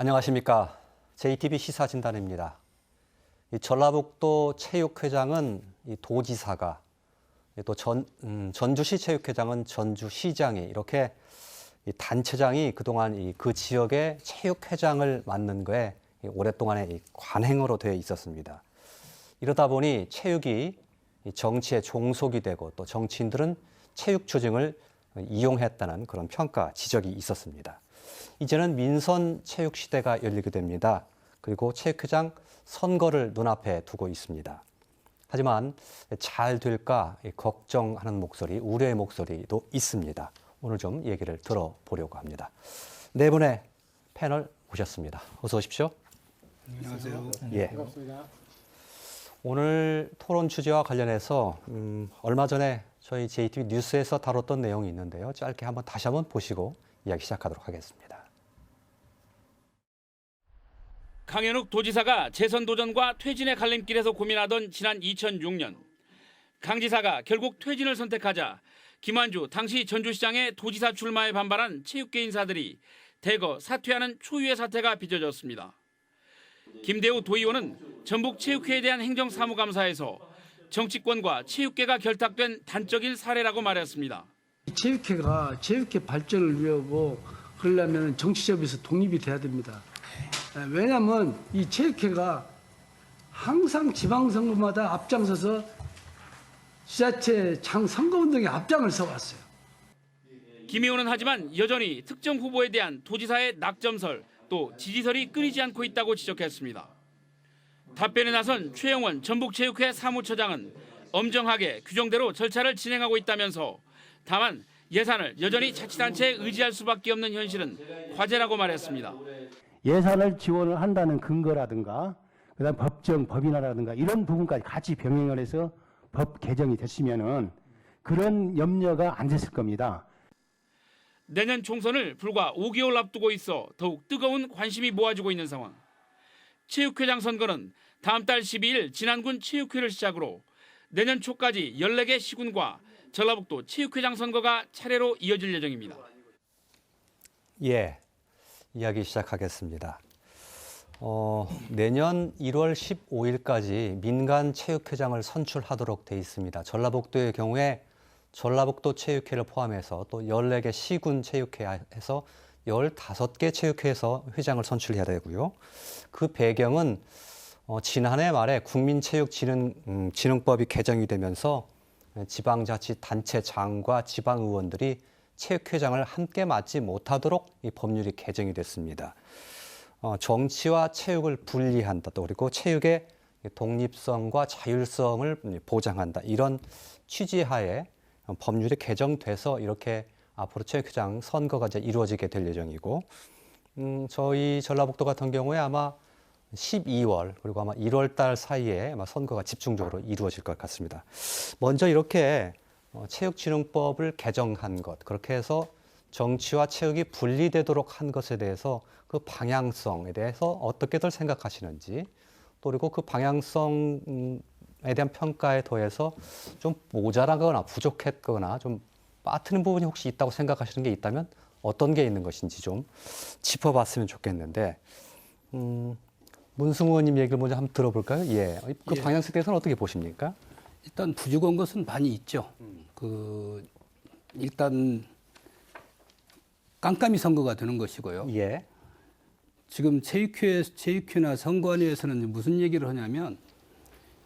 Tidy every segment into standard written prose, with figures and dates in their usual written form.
안녕하십니까. JTBC 시사진단입니다. 전라북도 체육회장은 도지사가, 또 전주시 체육회장은 전주시장이, 이렇게 단체장이 그동안 그 지역의 체육회장을 맡는 거에 오랫동안의 관행으로 되어 있었습니다. 이러다 보니 체육이 정치의 종속이 되고, 또 정치인들은 체육 조직을 이용했다는 그런 평가, 지적이 있었습니다. 이제는 민선 체육 시대가 열리게 됩니다. 그리고 체육회장 선거를 눈앞에 두고 있습니다. 하지만 잘 될까 걱정하는 목소리, 우려의 목소리도 있습니다. 오늘 좀 얘기를 들어보려고 합니다. 네 분의 패널 모셨습니다. 어서 오십시오. 안녕하세요. 예. 반갑습니다. 오늘 토론 주제와 관련해서 얼마 전에 저희 JTBC 뉴스에서 다뤘던 내용이 있는데요. 짧게 다시 한번 보시고 이야기 시작하도록 하겠습니다. 강현욱 도지사가 재선 도전과 퇴진의 갈림길에서 고민하던 지난 2006년 강 지사가 결국 퇴진을 선택하자 김완주 당시 전주시장의 도지사 출마에 반발한 체육계 인사들이 대거 사퇴하는 초유의 사태가 빚어졌습니다. 김대우 도의원은 전북체육회에 대한 행정사무감사에서 정치권과 체육계가 결탁된 단적인 사례라고 말했습니다. 체육회가 체육회 발전을 위하고 그러려면 정치적에서 독립이 돼야 됩니다. 왜냐하면 이 체육회가 항상 지방선거마다 앞장서서 지자체 장 선거운동에 앞장을 서왔어요. 김 의원은 하지만 여전히 특정 후보에 대한 도지사의 낙점설 또 지지설이 끊이지 않고 있다고 지적했습니다. 답변에 나선 최영원 전북체육회 사무처장은 엄정하게 규정대로 절차를 진행하고 있다면서 다만 예산을 여전히 자치단체에 의지할 수밖에 없는 현실은 과제라고 말했습니다. 예산을 지원을 한다는 근거라든가 그다음 법인화라든가 이런 부분까지 같이 병행을 해서 법 개정이 됐으면은 그런 염려가 안 됐을 겁니다. 내년 총선을 불과 5개월 앞두고 있어 더욱 뜨거운 관심이 모아지고 있는 상황. 체육회장 선거는 다음 달 12일 진안군 체육회를 시작으로 내년 초까지 14개 시군과 전라북도 체육회장 선거가 차례로 이어질 예정입니다. 예, 이야기 시작하겠습니다. 내년 1월 15일까지 민간 체육회장을 선출하도록 돼 있습니다. 전라북도의 경우에 전라북도 체육회를 포함해서 또 14개 시군 체육회에서 15개 체육회에서 회장을 선출해야 되고요. 그 배경은 지난해 말에 국민체육진흥법이 개정이 되면서 지방자치단체장과 지방의원들이 체육회장을 함께 맡지 못하도록 이 법률이 개정이 됐습니다. 정치와 체육을 분리한다. 또 그리고 체육의 독립성과 자율성을 보장한다. 이런 취지하에 법률이 개정돼서 이렇게 앞으로 체육회장 선거가 이제 이루어지게 될 예정이고, 저희 전라북도 같은 경우에 아마 12월 그리고 아마 1월 달 사이에 아마 선거가 집중적으로 이루어질 것 같습니다. 먼저 이렇게 체육진흥법을 개정한 것, 그렇게 해서 정치와 체육이 분리되도록 한 것에 대해서 그 방향성에 대해서 어떻게들 생각하시는지, 또 그리고 그 방향성에 대한 평가에 더해서 좀 모자라거나 부족했거나 좀 빠뜨린 부분이 혹시 있다고 생각하시는 게 있다면 어떤 게 있는 것인지 좀 짚어봤으면 좋겠는데, 문승우 의원님 얘기를 먼저 한번 들어볼까요? 예, 그 방향성에 대해서는 어떻게 보십니까? 일단 부족한 것은 많이 있죠. 일단 깜깜이 선거가 되는 것이고요. 예. 지금 체육회나 선관위에서는 무슨 얘기를 하냐면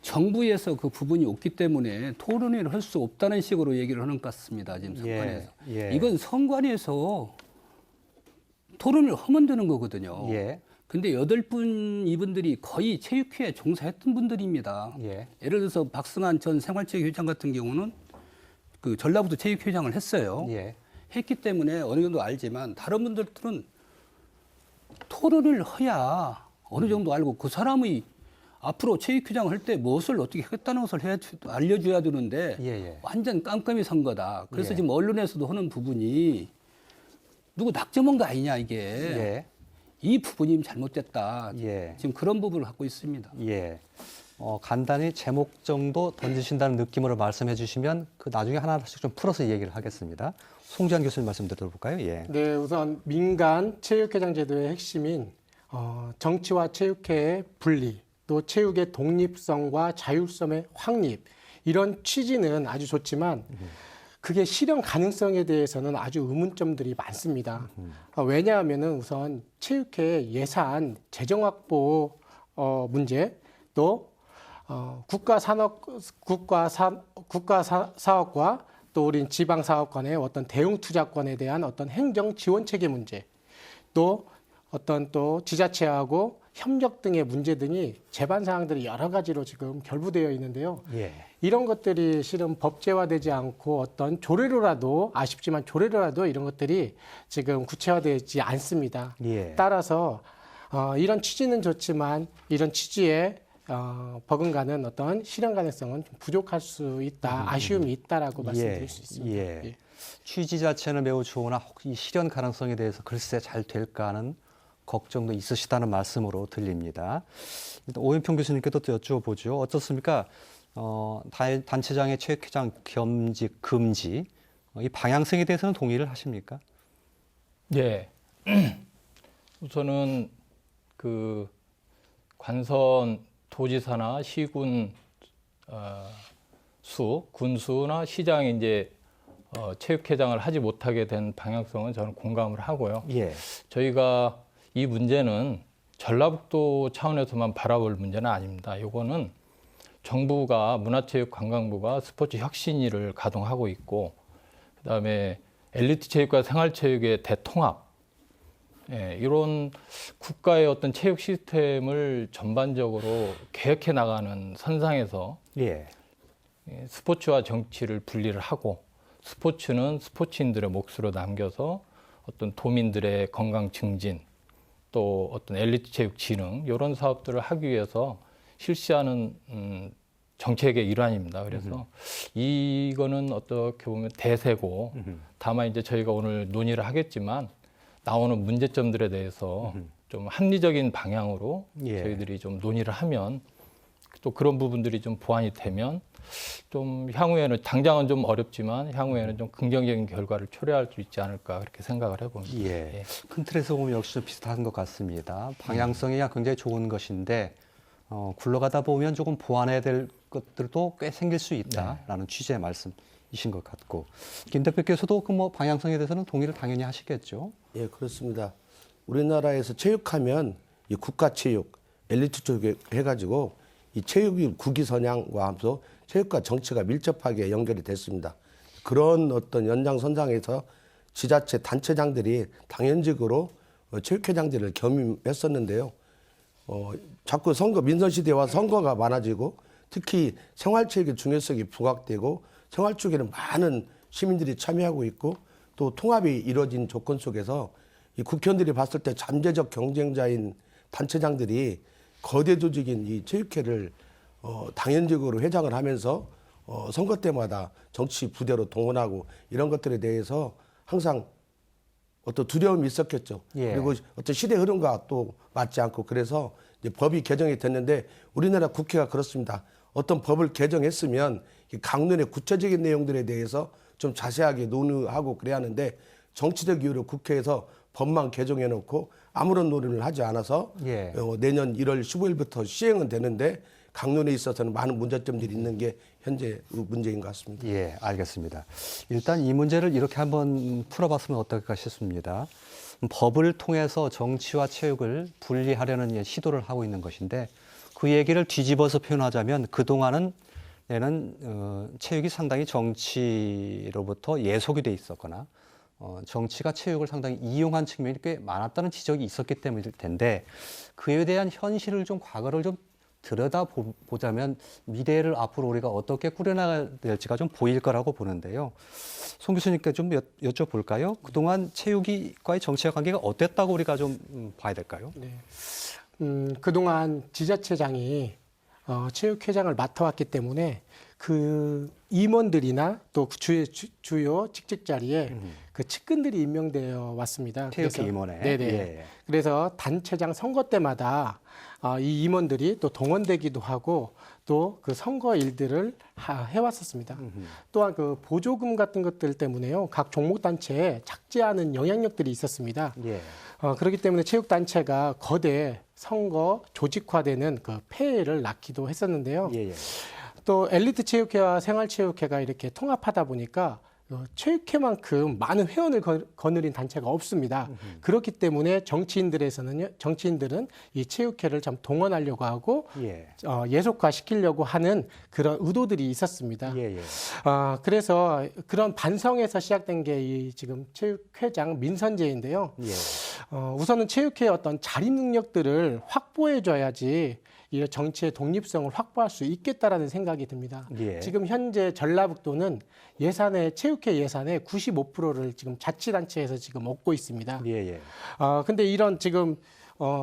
정부에서 그 부분이 없기 때문에 토론회를 할 수 없다는 식으로 얘기를 하는 것 같습니다. 지금 선관위에서. 이건 선관위에서 토론을 하면 되는 거거든요. 예. 근데 8분 이분들이 거의 체육회에 종사했던 분들입니다. 예. 예를 들어서 박승환 전 생활체육회장 같은 경우는 그 전라북도 체육회장을 했어요. 예. 했기 때문에 어느 정도 알지만 다른 분들은 토론을 해야 어느 정도 알고 그 사람이 앞으로 체육회장을 할 때 무엇을 어떻게 하겠다는 것을 알려줘야 되는데 예. 완전 깜깜이 선거다. 그래서 예. 지금 언론에서도 하는 부분이 누구 낙점한 거 아니냐 이게. 예. 이 부분이 잘못됐다. 예. 지금 그런 부분을 갖고 있습니다. 예. 간단히 제목 정도 던지신다는 느낌으로 말씀해 주시면 그 나중에 하나씩 좀 풀어서 얘기를 하겠습니다. 송지환 교수님 말씀 들어볼까요? 예. 네, 우선 민간 체육회장 제도의 핵심인 정치와 체육회의 분리, 또 체육의 독립성과 자율성의 확립, 이런 취지는 아주 좋지만 그게 실현 가능성에 대해서는 아주 의문점들이 많습니다. 왜냐하면은 우선 체육회 예산 재정 확보 문제, 또 국가 사업과 또 우리 지방 사업권의 어떤 대응 투자권에 대한 어떤 행정 지원 체계 문제, 또 어떤 또 지자체하고 협력 등의 문제 등이 제반 사항들이 여러 가지로 지금 결부되어 있는데요. 예. 이런 것들이 실은 법제화되지 않고 어떤 조례로라도, 아쉽지만 조례로라도 이런 것들이 지금 구체화되지 않습니다. 예. 따라서 이런 취지는 좋지만 이런 취지에 버금가는 어떤 실현 가능성은 좀 부족할 수 있다, 아쉬움이 있다라고 말씀드릴 수 있습니다. 예. 예. 취지 자체는 매우 좋으나 혹시 실현 가능성에 대해서 글쎄 잘 될까 하는 걱정도 있으시다는 말씀으로 들립니다. 일단 오연평 교수님께도 또 여쭤보죠. 어떻습니까? 단체장의 체육회장 겸직 금지 이 방향성에 대해서는 동의를 하십니까? 예. 우선은 그 관선 도지사나 시군 군수나 시장이 이제 체육회장을 하지 못하게 된 방향성은 저는 공감을 하고요. 예. 저희가 이 문제는 전라북도 차원에서만 바라볼 문제는 아닙니다. 이거는 정부가 문화체육관광부가 스포츠 혁신위를 가동하고 있고, 그다음에 엘리트 체육과 생활체육의 대통합, 이런 국가의 어떤 체육 시스템을 전반적으로 개혁해 나가는 선상에서 예. 스포츠와 정치를 분리를 하고, 스포츠는 스포츠인들의 몫으로 남겨서 어떤 도민들의 건강 증진, 또 어떤 엘리트 체육 진흥, 이런 사업들을 하기 위해서 실시하는 정책의 일환입니다. 그래서 이거는 어떻게 보면 대세고, 다만 이제 저희가 오늘 논의를 하겠지만 나오는 문제점들에 대해서 좀 합리적인 방향으로 예. 저희들이 좀 논의를 하면, 또 그런 부분들이 좀 보완이 되면 좀 향후에는, 당장은 좀 어렵지만 향후에는 좀 긍정적인 결과를 초래할 수 있지 않을까, 그렇게 생각을 해봅니다. 예. 큰 틀에서 보면 역시 좀 비슷한 것 같습니다. 방향성이 굉장히 좋은 것인데 굴러가다 보면 조금 보완해야 될 것들도 꽤 생길 수 있다라는 취지의 말씀이신 것 같고, 김 대표께서도 그 뭐 방향성에 대해서는 동의를 당연히 하시겠죠. 예, 그렇습니다. 우리나라에서 체육하면 이 국가체육, 엘리트 체육 해가지고 이 체육이 국위선양과 하면서 체육과 정치가 밀접하게 연결이 됐습니다. 그런 어떤 연장선상에서 지자체 단체장들이 당연직으로 체육회장들을 겸임했었는데요. 자꾸 민선시대에 와서 선거가 많아지고, 특히 생활체육의 중요성이 부각되고, 생활체육에는 많은 시민들이 참여하고 있고, 또 통합이 이루어진 조건 속에서 이 국회의원들이 봤을 때 잠재적 경쟁자인 단체장들이 거대 조직인 이 체육회를 당연적으로 회장을 하면서 선거 때마다 정치 부대로 동원하고, 이런 것들에 대해서 항상 어떤 두려움이 있었겠죠. 예. 그리고 어떤 시대 흐름과 또 맞지 않고, 그래서 이제 법이 개정이 됐는데, 우리나라 국회가 그렇습니다. 어떤 법을 개정했으면 강론의 구체적인 내용들에 대해서 좀 자세하게 논의하고 그래야 하는데, 정치적 이유로 국회에서 법만 개정해 놓고 아무런 논의를 하지 않아서 예. 내년 1월 15일부터 시행은 되는데, 강론에 있어서는 많은 문제점들이 있는 게 현재 문제인 것 같습니다. 예, 알겠습니다. 일단 이 문제를 이렇게 한번 풀어봤으면 어떨까 싶습니다. 법을 통해서 정치와 체육을 분리하려는 시도를 하고 있는 것인데, 그 얘기를 뒤집어서 표현하자면 그동안은 체육이 상당히 정치로부터 예속이 돼 있었거나 정치가 체육을 상당히 이용한 측면이 꽤 많았다는 지적이 있었기 때문일 텐데, 그에 대한 현실을 좀, 과거를 좀 들여다보자면 미래를 앞으로 우리가 어떻게 꾸려나가야 될지가 좀 보일 거라고 보는데요. 송 교수님께 좀 여쭤볼까요? 그동안 체육과의 정치와 관계가 어땠다고 우리가 좀 봐야 될까요? 네. 그동안 지자체장이 체육회장을 맡아왔기 때문에 그 임원들이나 또 주요 직책 자리에 그 측근들이 임명되어 왔습니다. 체육회 임원회. 네네. 예. 그래서 단체장 선거 때마다 이 임원들이 또 동원되기도 하고 또 그 선거 일들을 해왔었습니다. 또한 그 보조금 같은 것들 때문에요. 각 종목 단체에 작지 않은 영향력들이 있었습니다. 예. 그렇기 때문에 체육단체가 거대 선거 조직화되는 그 폐해를 낳기도 했었는데요. 예. 예. 또 엘리트 체육회와 생활체육회가 이렇게 통합하다 보니까 체육회만큼 많은 회원을 거느린 단체가 없습니다. 그렇기 때문에 정치인들은 이 체육회를 좀 동원하려고 하고 예. 예속화 시키려고 하는 그런 의도들이 있었습니다. 예. 예. 그래서 그런 반성에서 시작된 게 이 지금 체육회장 민선제인데요. 예. 우선은 체육회의 어떤 자립 능력들을 확보해줘야지 이 정치의 독립성을 확보할 수 있겠다라는 생각이 듭니다. 예. 지금 현재 전라북도는 체육회 예산의 95%를 지금 자치단체에서 지금 얻고 있습니다. 예. 예. 근데 이런 지금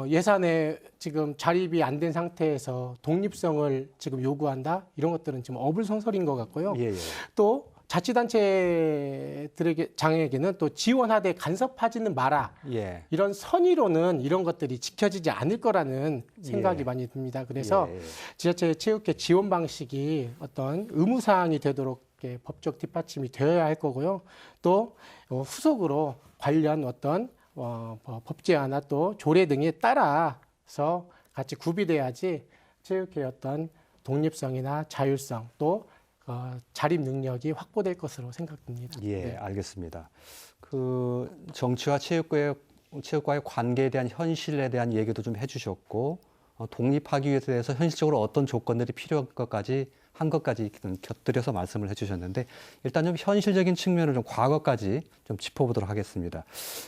예산에 지금 자립이 안 된 상태에서 독립성을 지금 요구한다? 이런 것들은 지금 어불성설인 것 같고요. 예. 예. 또 자치단체장에게는 또 지원하되 간섭하지는 마라. 예. 이런 선의로는 이런 것들이 지켜지지 않을 거라는 생각이 예. 많이 듭니다. 그래서 예. 지자체 체육회 지원 방식이 어떤 의무사항이 되도록 이렇게 법적 뒷받침이 되어야 할 거고요. 또 후속으로 관련 어떤 법제화나 또 조례 등에 따라서 같이 구비돼야지 체육회의 어떤 독립성이나 자율성 또 자립 능력이 확보될 것으로 생각됩니다. 예, 네. 알겠습니다. 그 정치와 체육과의 관계에 대한 현실에 대한 얘기도 좀 해주셨고 독립하기 위해서 현실적으로 어떤 조건들이 필요한 한 것까지 곁들여서 말씀을 해주셨는데 일단 좀 현실적인 측면을 좀 과거까지 좀 짚어보도록 하겠습니다.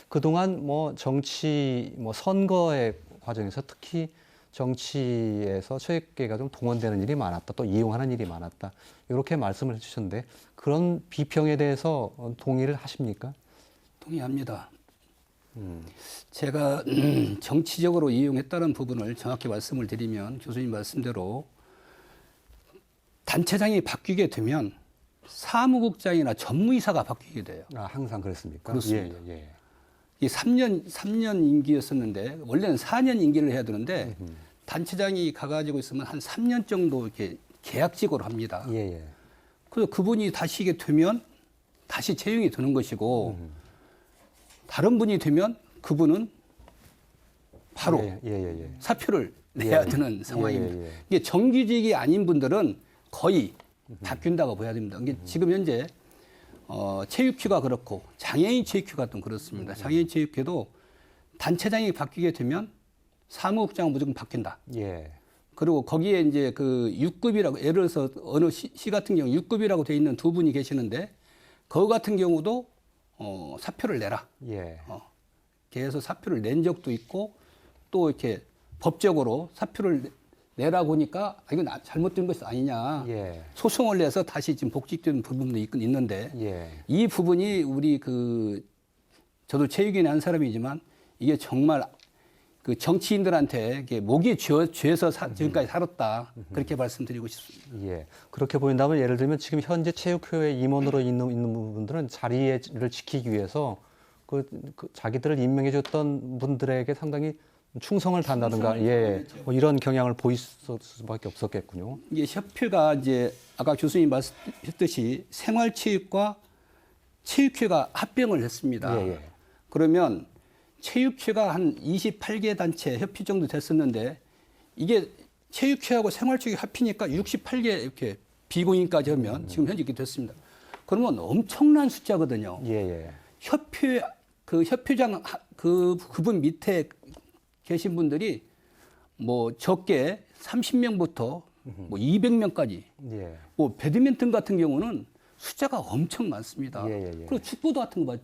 그동안 정치 선거의 과정에서 특히 정치에서 체육계가 좀 동원되는 일이 많았다, 또 이용하는 일이 많았다, 이렇게 말씀을 해주셨는데 그런 비평에 대해서 동의를 하십니까? 동의합니다. 제가 정치적으로 이용했다는 부분을 정확히 말씀을 드리면 교수님 말씀대로 단체장이 바뀌게 되면 사무국장이나 전무이사가 바뀌게 돼요. 항상 그렇습니까? 그렇습니다. 예. 이 3년 임기였었는데 원래는 4년 임기를 해야 되는데 단체장이 가가지고 있으면 한 3년 정도 이렇게 계약직으로 합니다. 예. 그래서 그분이 다시게 되면 다시 채용이 되는 것이고 다른 분이 되면 그분은 바로 예. 사표를 내야 되는 상황입니다. 예. 이게 정규직이 아닌 분들은 거의 바뀐다고 봐야 됩니다. 이게 지금 현재 체육회가 그렇고 장애인 체육회가 좀 그렇습니다. 장애인 체육회도 단체장이 바뀌게 되면 사무국장은 무조건 바뀐다. 예. 그리고 거기에 이제 그 6급이라고 예를 들어서 어느 시 같은 경우 6급이라고 돼 있는 두 분이 계시는데 그 같은 경우도 사표를 내라. 예. 계속 사표를 낸 적도 있고 또 이렇게 법적으로 사표를 내라고 하니까 이건 잘못된 것이 아니냐. 예. 소송을 내서 다시 지금 복직된 부분도 있는데 예. 이 부분이 우리 저도 체육인의 한 사람이지만 이게 정말 그 정치인들한테 이게 목이 쥐어서 지금까지 살았다. 그렇게 말씀드리고 싶습니다. 예. 그렇게 보인다면 예를 들면 지금 현재 체육회 임원으로 있는 분들은 자리를 지키기 위해서 자기들을 임명해 줬던 분들에게 상당히 충성을 다한다든가 이런 경향을 보일 수밖에 없었겠군요. 이게 협회가 이제 아까 교수님 말씀하셨듯이 생활체육과 체육회가 합병을 했습니다. 예. 그러면 체육회가 한 28개 단체 협회 정도 됐었는데 이게 체육회하고 생활체육이 합치니까 68개 이렇게 비공인까지 하면 지금 현재 이렇게 됐습니다. 그러면 엄청난 숫자거든요. 예. 협회장 그분 밑에 계신 분들이 적게 30명부터 200명까지. 예. 배드민턴 같은 경우는 숫자가 엄청 많습니다. 예. 그리고 축구도 같은 거 봐요.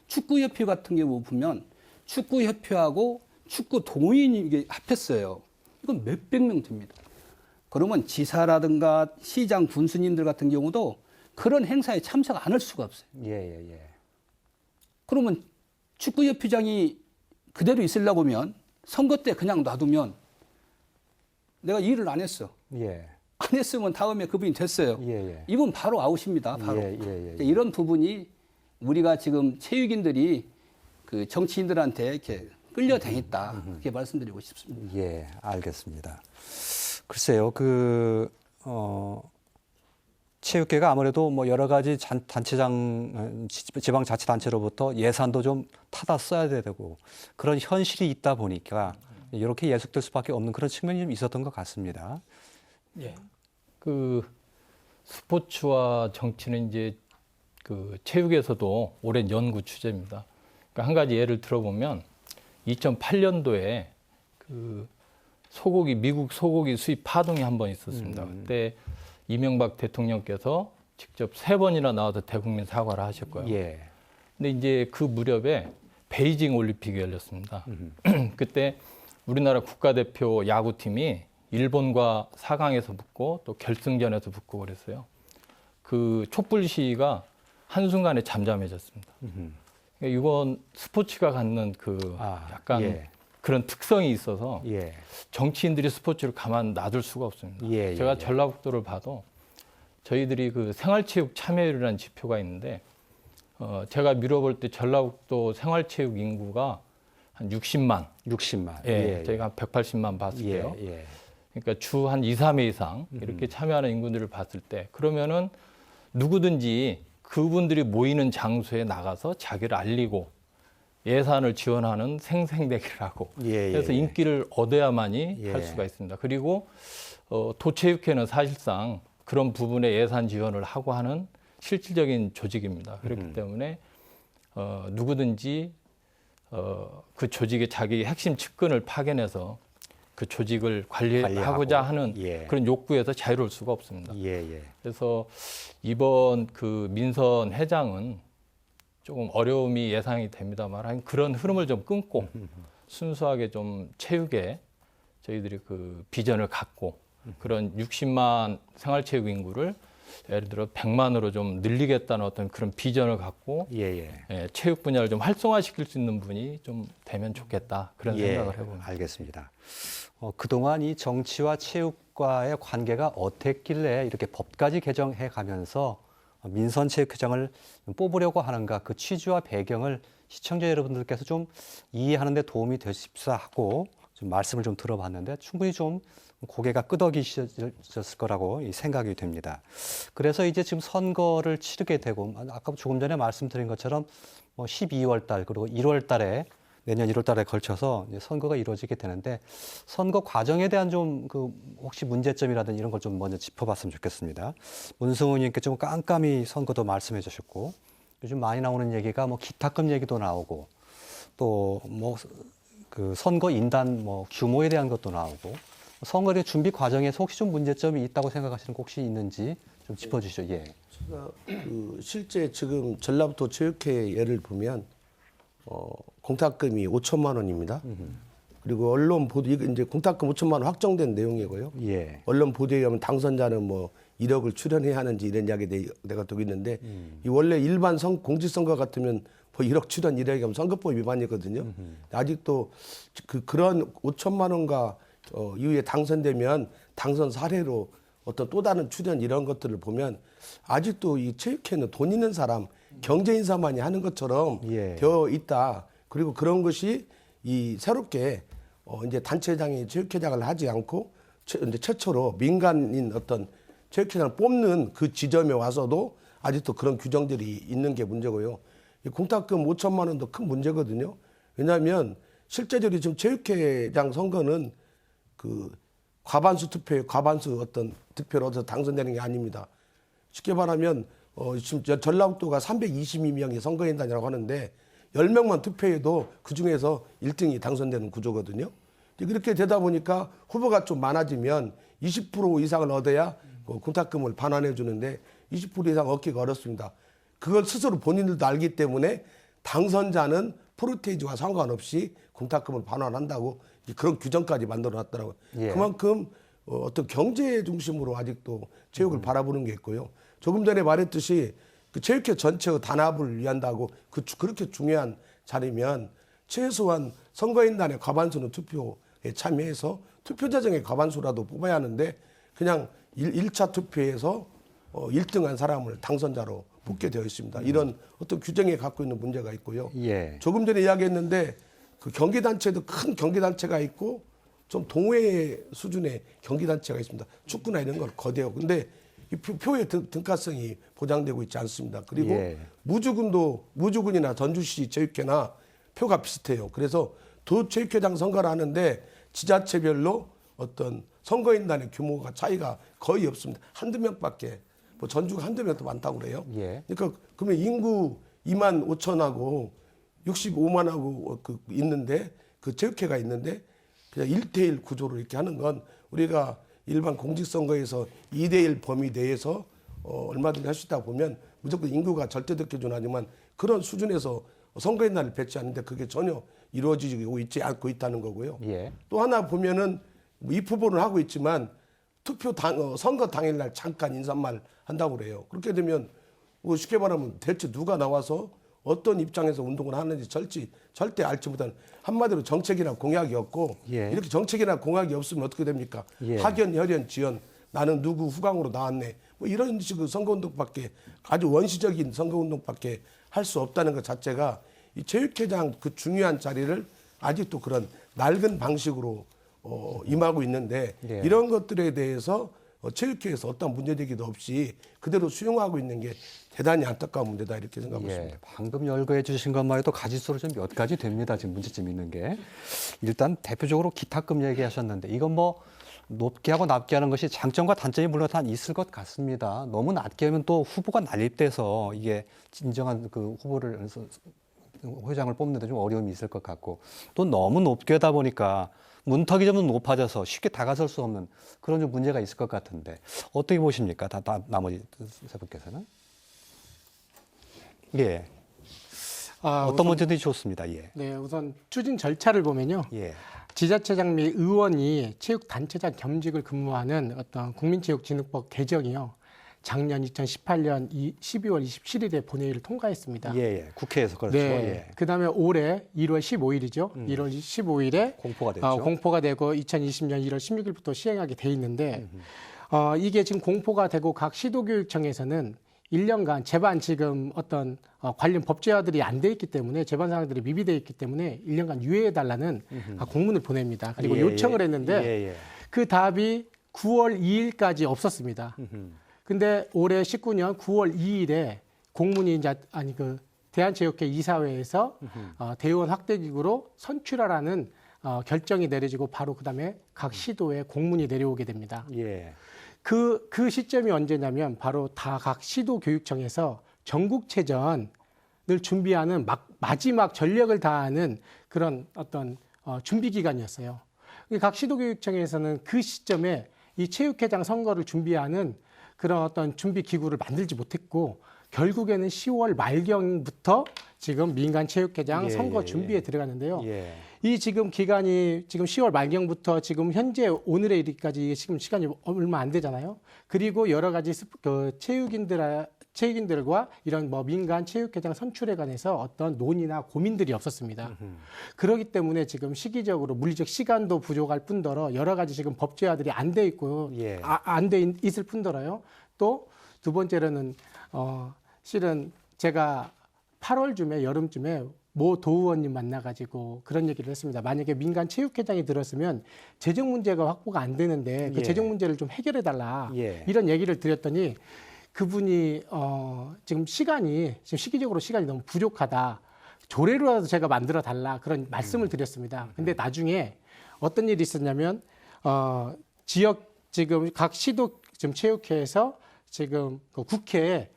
축구협회 같은 경우 보면 축구협회하고 축구 동호인이 이게 합했어요. 이건 몇백 명 됩니다. 그러면 지사라든가 시장 군수님들 같은 경우도 그런 행사에 참석 안 할 수가 없어요. 예. 그러면 축구협회장이 그대로 있으려고 하면 선거 때 그냥 놔두면 내가 일을 안 했어. 예. 안 했으면 다음에 그분이 됐어요. 예. 이분 바로 아웃입니다. 바로. 예. 이런 부분이 우리가 지금 체육인들이 그 정치인들한테 이렇게 끌려다녔다. 그렇게 말씀드리고 싶습니다. 예, 알겠습니다. 글쎄요, 체육계가 아무래도 뭐 여러 가지 단체장, 지방자치단체로부터 예산도 좀 타다 써야 되고 그런 현실이 있다 보니까 이렇게 예속될 수밖에 없는 그런 측면이 좀 있었던 것 같습니다. 예. 그 스포츠와 정치는 이제 그 체육에서도 오랜 연구 주제입니다. 그러니까 한 가지 예를 들어보면 2008년도에 그 미국 소고기 수입 파동이 한 번 있었습니다. 그때 이명박 대통령께서 직접 3번이나 나와서 대국민 사과를 하셨고요. 예. 근데 이제 그 무렵에 베이징 올림픽이 열렸습니다. 그때 우리나라 국가대표 야구팀이 일본과 4강에서 붙고 또 결승전에서 붙고 그랬어요. 그 촛불 시위가 한순간에 잠잠해졌습니다. 그러니까 이건 스포츠가 갖는 약간 예. 그런 특성이 있어서 예. 정치인들이 스포츠를 가만 놔둘 수가 없습니다. 예. 제가 전라북도를 봐도 저희들이 그 생활체육 참여율이라는 지표가 있는데 제가 미뤄볼 때 전라북도 생활체육 인구가 한 60만. 60만. 예, 저희가 한 180만 봤을 때요. 예. 그러니까 주 한 2, 3회 이상 이렇게 참여하는 인구들을 봤을 때 그러면은 누구든지 그분들이 모이는 장소에 나가서 자기를 알리고 예산을 지원하는 생생대기를 하고 그래서 인기를 얻어야만이 할 수가 있습니다. 그리고 도체육회는 사실상 그런 부분에 예산 지원을 하고 하는 실질적인 조직입니다. 그렇기 때문에 누구든지 그 조직의 자기 핵심 측근을 파견해서 그 조직을 관리하고자 하는 그런 욕구에서 자유로울 수가 없습니다. 그래서 이번 그 민선 회장은 조금 어려움이 예상이 됩니다만 그런 흐름을 좀 끊고 순수하게 좀 체육에 저희들이 그 비전을 갖고 그런 60만 생활체육 인구를 예를 들어 100만으로 좀 늘리겠다는 어떤 그런 비전을 갖고 체육 분야를 좀 활성화시킬 수 있는 분이 좀 되면 좋겠다 그런 생각을 해봅니다. 알겠습니다. 그동안 이 정치와 체육과의 관계가 어땠길래 이렇게 법까지 개정해 가면서 민선체육회장을 뽑으려고 하는가 그 취지와 배경을 시청자 여러분들께서 좀 이해하는 데 도움이 되십사 하고 좀 말씀을 좀 들어봤는데 충분히 좀 고개가 끄덕이셨을 거라고 생각이 됩니다. 그래서 이제 지금 선거를 치르게 되고 아까 조금 전에 말씀드린 것처럼 12월 달 그리고 1월 달에 내년 1월 달에 걸쳐서 이제 선거가 이루어지게 되는데 선거 과정에 대한 좀 혹시 문제점이라든지 이런 걸 좀 먼저 짚어봤으면 좋겠습니다. 문승우 의원님께 좀 깜깜이 선거도 말씀해 주셨고 요즘 많이 나오는 얘기가 기탁금 얘기도 나오고 또 그 선거 인단 규모에 대한 것도 나오고 선거의 준비 과정에서 혹시 좀 문제점이 있다고 생각하시는 거 혹시 있는지 좀 짚어주시죠. 예. 제가 실제 지금 전라북도 체육회 예를 보면 공탁금이 5천만 원입니다. 그리고 언론 보도 이제 공탁금 5천만 원 확정된 내용이고요. 언론 보도에 의하면 당선자는 1억을 출연해야 하는지 이런 이야기 내가 듣고 있는데 이 원래 일반 공직선거 같으면 1억 출연 1억이 하면 선거법 위반이거든요. 아직도 그런 5천만 원과 이후에 당선되면 당선 사례로 어떤 또 다른 출연 이런 것들을 보면 아직도 이 체육회는 돈 있는 사람 경제 인사만이 하는 것처럼 되어 있다. 그리고 그런 것이 이 새롭게 이제 단체장이 체육회장을 하지 않고 이제 최초로 민간인 어떤 체육회장을 뽑는 그 지점에 와서도 아직도 그런 규정들이 있는 게 문제고요. 이 공탁금 5천만 원도 큰 문제거든요. 왜냐하면 실제적으로 지금 체육회장 선거는 그 과반수 투표에 과반수 어떤 득표를 얻어서 당선되는 게 아닙니다. 쉽게 말하면 지금 전라북도가 322명이 선거인단이라고 하는데 10명만 투표해도 그중에서 1등이 당선되는 구조거든요. 그렇게 되다 보니까 후보가 좀 많아지면 20% 이상을 얻어야 공탁금을 반환해 주는데 20% 이상 얻기가 어렵습니다. 그걸 스스로 본인들도 알기 때문에 당선자는 프로테이지와 상관없이 공탁금을 반환한다고 그런 규정까지 만들어 놨더라고요. 그만큼 어떤 경제 중심으로 아직도 체육을 바라보는 게 있고요. 조금 전에 말했듯이 그 체육회 전체의 단합을 위한다고 그렇게 중요한 자리면 최소한 선거인단의 과반수는 투표에 참여해서 투표 자정의 과반수라도 뽑아야 하는데 그냥 1차 투표에서 1등한 사람을 당선자로 뽑게 되어 있습니다. 이런 어떤 규정에 갖고 있는 문제가 있고요. 예. 조금 전에 이야기했는데 그 경기단체도 큰 경기단체가 있고 좀 동호회 수준의 경기단체가 있습니다. 축구나 이런 걸 거대하고. 근데 이 표의 등가성이 보장되고 있지 않습니다. 그리고 예. 무주군이나 전주시 체육회나 표가 비슷해요. 그래서 도체육회장 선거를 하는데 지자체별로 어떤 선거인단의 규모가 차이가 거의 없습니다. 한두 명밖에. 뭐 전주가 한두 명도 많다고 그래요. 예. 그러니까 그러면 인구 2만 5천하고 65만하고 그 있는데 그 체육회가 있는데 그냥 1대1 구조로 이렇게 하는 건 우리가 일반 공직선거에서 2대1 범위 내에서 얼마든지 할 수 있다 보면 무조건 인구가 절대적 기준 아니지만 그런 수준에서 선거인단을 배치하는데 그게 전혀 이루어지고 있지 않고 있다는 거고요. 예. 또 하나 보면은 입후보는 하고 있지만 선거 당일날 잠깐 인사말 한다고 그래요. 그렇게 되면 뭐 쉽게 말하면 대체 누가 나와서 어떤 입장에서 운동을 하는지 절대 알지 못하는 한마디로 정책이나 공약이 없고 예. 이렇게 정책이나 공약이 없으면 어떻게 됩니까? 예. 학연, 혈연, 지연 나는 누구 후광으로 나왔네. 뭐 이런 식의 선거운동밖에 아주 원시적인 선거운동밖에 할 수 없다는 것 자체가 이 체육회장 그 중요한 자리를 아직도 그런 낡은 방식으로 임하고 있는데 예. 이런 것들에 대해서 체육회에서 어떤 문제제기도 없이 그대로 수용하고 있는 게 대단히 안타까운 문제다 이렇게 생각하고 있습니다. 예, 방금 열거해 주신 것만 해도 가지수로 좀 몇 가지 됩니다. 지금 문제점 있는 게. 일단 대표적으로 기타금 얘기하셨는데 이건 뭐 높게 하고 낮게 하는 것이 장점과 단점이 물론 다 있을 것 같습니다. 너무 낮게 하면 또 후보가 난립돼서 이게 진정한 그 후보를 회장을 뽑는데 좀 어려움이 있을 것 같고 또 너무 높게 하다 보니까 문턱이 좀 높아져서 쉽게 다가설 수 없는 그런 좀 문제가 있을 것 같은데 어떻게 보십니까? 나머지 세 분께서는? 예. 어떤 문제들이 좋습니다. 예. 네, 우선 추진 절차를 보면요. 예. 지자체장 및 의원이 체육단체장 겸직을 근무하는 어떤 국민체육진흥법 개정이요. 작년 2018년 12월 27일에 본회의를 통과했습니다. 예, 예. 국회에서 그렇죠. 네. 예. 그다음에 올해 1월 15일이죠. 1월 15일에 공포가 됐죠. 공포가 되고 2020년 1월 16일부터 시행하게 돼 있는데 이게 지금 공포가 되고 각 시도교육청에서는 1년간 제반 지금 어떤 관련 법제화들이 안 돼 있기 때문에 제반 사항들이 미비돼 있기 때문에 1년간 유예해 달라는 공문을 보냅니다. 그리고 예, 요청을 예. 했는데 예, 예. 그 답이 9월 2일까지 없었습니다. 근데 올해 19년 9월 2일에 공문이 이제 그 대한체육회 이사회에서 대의원 확대기구로 선출하라는 결정이 내려지고 바로 그다음에 각 시도에 공문이 내려오게 됩니다. 예. 그 시점이 언제냐면 바로 다 각 시도교육청에서 전국체전을 준비하는 마지막 전력을 다하는 그런 어떤 준비 기간이었어요. 각 시도교육청에서는 그 시점에 이 체육회장 선거를 준비하는 그런 어떤 준비 기구를 만들지 못했고 결국에는 10월 말경부터 지금 민간 체육회장 예, 선거 예, 준비에 예. 들어가는데요. 예. 이 지금 기간이 지금 10월 말경부터 지금 현재 오늘에 이르기까지 지금 시간이 얼마 안 되잖아요. 그리고 여러 가지 그 체육인들과 이런 뭐 민간 체육회장 선출에 관해서 어떤 논의나 고민들이 없었습니다. 그렇기 때문에 지금 시기적으로 물리적 시간도 부족할 뿐더러 여러 가지 지금 법제화들이 안 돼 있고 예. 안 돼 있을 뿐더러요. 또 두 번째로는 실은 제가 8월쯤에 여름쯤에 모 도의원님 만나가지고 그런 얘기를 했습니다. 만약에 민간 체육회장이 들었으면 재정 문제가 확보가 안 되는데 그 예. 재정 문제를 좀 해결해달라 예. 이런 얘기를 드렸더니 그분이 지금 시기적으로 시간이 너무 부족하다. 조례로라도 제가 만들어 달라 그런 말씀을 드렸습니다. 근데 나중에 어떤 일이 있었냐면 지역 지금 각 시도 지금 체육회에서 지금 그 국회에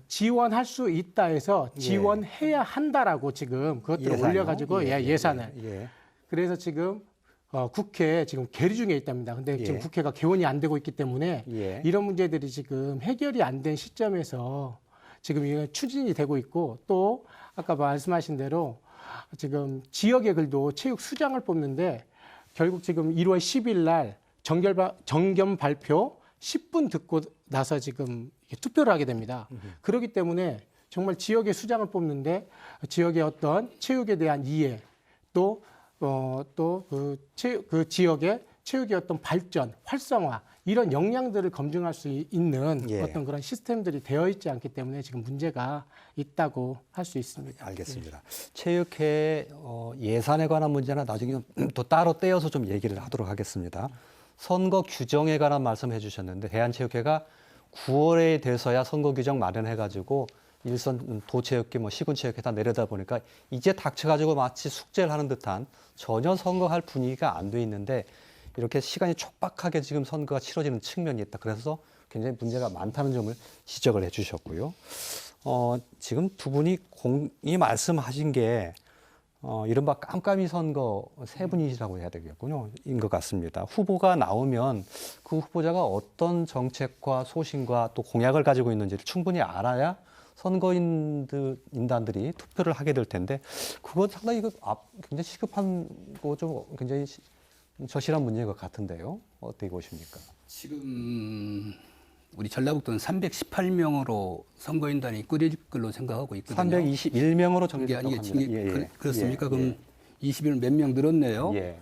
지원할 수 있다 해서 지원해야 한다라고 지금 그것들을 예산이요? 올려가지고 예산을. 예. 그래서 지금 국회에 지금 계류 중에 있답니다. 근데 지금 예. 국회가 개원이 안 되고 있기 때문에 예. 이런 문제들이 지금 해결이 안 된 시점에서 지금 이게 추진이 되고 있고 또 아까 말씀하신 대로 지금 지역의 글도 체육 수장을 뽑는데 결국 지금 1월 10일 날 정견 발표 10분 듣고 나서 지금 투표를 하게 됩니다. 그렇기 때문에 정말 지역의 수장을 뽑는데 지역의 어떤 체육에 대한 이해 또 그 지역의 체육의 어떤 발전, 활성화 이런 역량들을 검증할 수 있는 예. 어떤 그런 시스템들이 되어 있지 않기 때문에 지금 문제가 있다고 할 수 있습니다. 알겠습니다. 체육회 예산에 관한 문제는 나중에 또 따로 떼어서 좀 얘기를 하도록 하겠습니다. 선거 규정에 관한 말씀해 주셨는데 대한체육회가 9월에 돼서야 선거 규정 마련해가지고 일선 도체육회, 시군체육회 다 내려다 보니까 이제 닥쳐가지고 마치 숙제를 하는 듯한 전혀 선거할 분위기가 안 돼 있는데 이렇게 시간이 촉박하게 지금 선거가 치러지는 측면이 있다. 그래서 굉장히 문제가 많다는 점을 지적을 해 주셨고요. 지금 두 분이 공이 말씀하신 게 이른바 깜깜이 선거 세 분이라고 해야 되겠군요. 인 것 같습니다. 후보가 나오면 그 후보자가 어떤 정책과 소신과 또 공약을 가지고 있는지를 충분히 알아야 선거인단들이 투표를 하게 될 텐데 그거 상당히 굉장히 시급한 거 좀 굉장히 절실한 문제인 것 같은데요. 어떻게 보십니까? 지금 우리 전라북도는 318명으로 선거인단이 꾸려질 걸로 생각하고 있거든요. 321명으로 이게 정해졌다고 아니 합니다. 그렇습니까? 그럼 20일 몇 명 늘었네요. 예.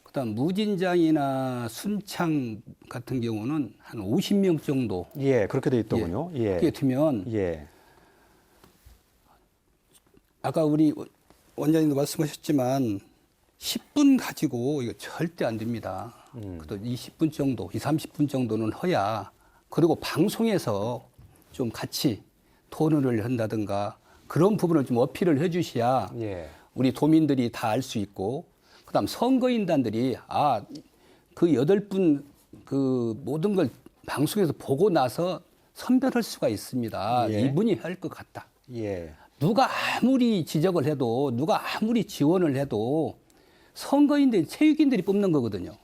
그다음 무진장이나 순창 같은 경우는 한 50명 정도. 예, 그렇게 돼 있더군요. 예. 그게 되면 예. 아까 우리 원장님도 말씀하셨지만 10분 가지고 이거 절대 안 됩니다. 그래도 20분 정도, 30분 정도는 해야 그리고 방송에서 좀 같이 토론을 한다든가 그런 부분을 좀 어필을 해 주셔야 예. 우리 도민들이 다 알 수 있고 그다음 선거인단들이 그 8분 그 모든 걸 방송에서 보고 나서 선별할 수가 있습니다. 예. 이분이 할 것 같다. 예. 누가 아무리 지적을 해도 누가 아무리 지원을 해도 선거인들 체육인들이 뽑는 거거든요.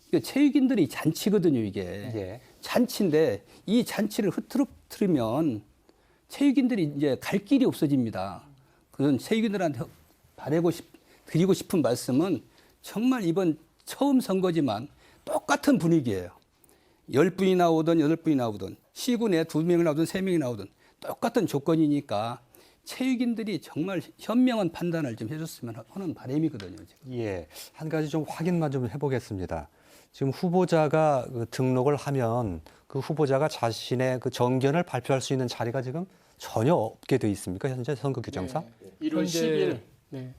이게 체육인들이 잔치거든요, 이게. 예. 잔치인데 이 잔치를 흐트러뜨리면 체육인들이 이제 갈 길이 없어집니다. 그런 체육인들한테 드리고 싶은 말씀은 정말 이번 처음 선거지만 똑같은 분위기예요. 10분이 나오든 8분이 나오든 시군에 2명이 나오든 3명이 나오든 똑같은 조건이니까 체육인들이 정말 현명한 판단을 좀 해줬으면 하는 바람이거든요. 지금. 예. 한 가지 좀 확인만 좀 해보겠습니다. 지금 후보자가 그 등록을 하면 그 후보자가 자신의 그 정견을 발표할 수 있는 자리가 지금 전혀 없게 돼 있습니까? 현재 선거 규정상? 1월 10일. 네.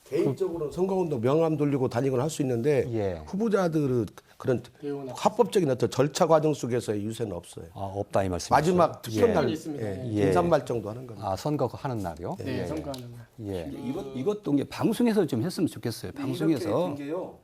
개인적으로 선거운동 명함 돌리고 다니거나 할 수 있는데 예. 후보자들은 그런 합법적인 어떤 절차 과정 속에서의 유세는 없어요. 없다 이 말씀이죠. 마지막 투표 날 있습니다. 예. 인사말 정도 하는 겁니다. 선거 하는 날이요? 네, 선거하는 날. 예. 이것도 이제 방송에서 좀 했으면 좋겠어요. 방송에서. 게요.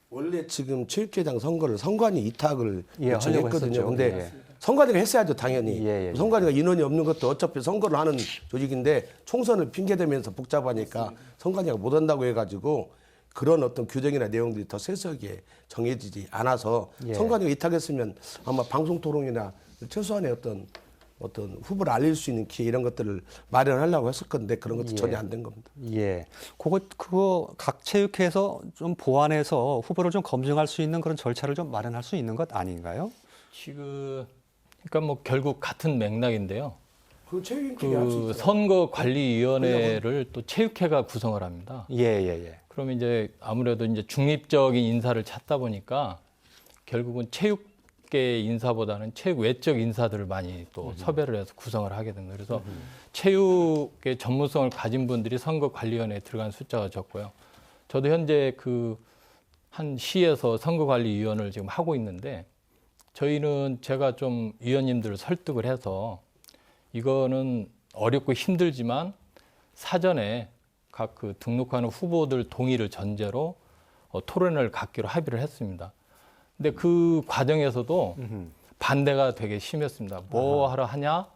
원래 지금 체육회장 선거를 선관위 이탁을 예, 하려고 요청했거든요. 했었죠. 근데 예. 선관위가 했어야죠, 당연히. 예. 선관위가 인원이 없는 것도 어차피 선거를 하는 조직인데 총선을 핑계대면서 복잡하니까 선관위가 못 한다고 해가지고 그런 어떤 규정이나 내용들이 더 세세하게 정해지지 않아서 예. 선관위가 이탁했으면 아마 방송 토론이나 최소한의 어떤 후보를 알릴 수 있는 기회 이런 것들을 마련하려고 했을 건데 그런 것도 전혀 안 된 겁니다. 예. 그거 각 체육회에서 좀 보완해서 후보를 좀 검증할 수 있는 그런 절차를 좀 마련할 수 있는 것 아닌가요? 지금 그러니까 뭐 결국 같은 맥락인데요. 그 체육회가 할 수 그 있어요. 선거관리위원회를 또 체육회가 구성을 합니다. 예. 그러면 이제 아무래도 이제 중립적인 인사를 찾다 보니까 결국은 체육계 인사보다는 체육 외적 인사들을 많이 또 섭외를 해서 구성을 하게 된 거예요. 그래서 체육의 전문성을 가진 분들이 선거관리위원회에 들어간 숫자가 적고요. 저도 현재 그 한 시에서 선거관리위원을 지금 하고 있는데 저희는 제가 좀 위원님들을 설득을 해서 이거는 어렵고 힘들지만 사전에 각 그 등록하는 후보들 동의를 전제로 토론을 갖기로 합의를 했습니다. 근데 그 과정에서도 반대가 되게 심했습니다. 뭐 하러 하냐?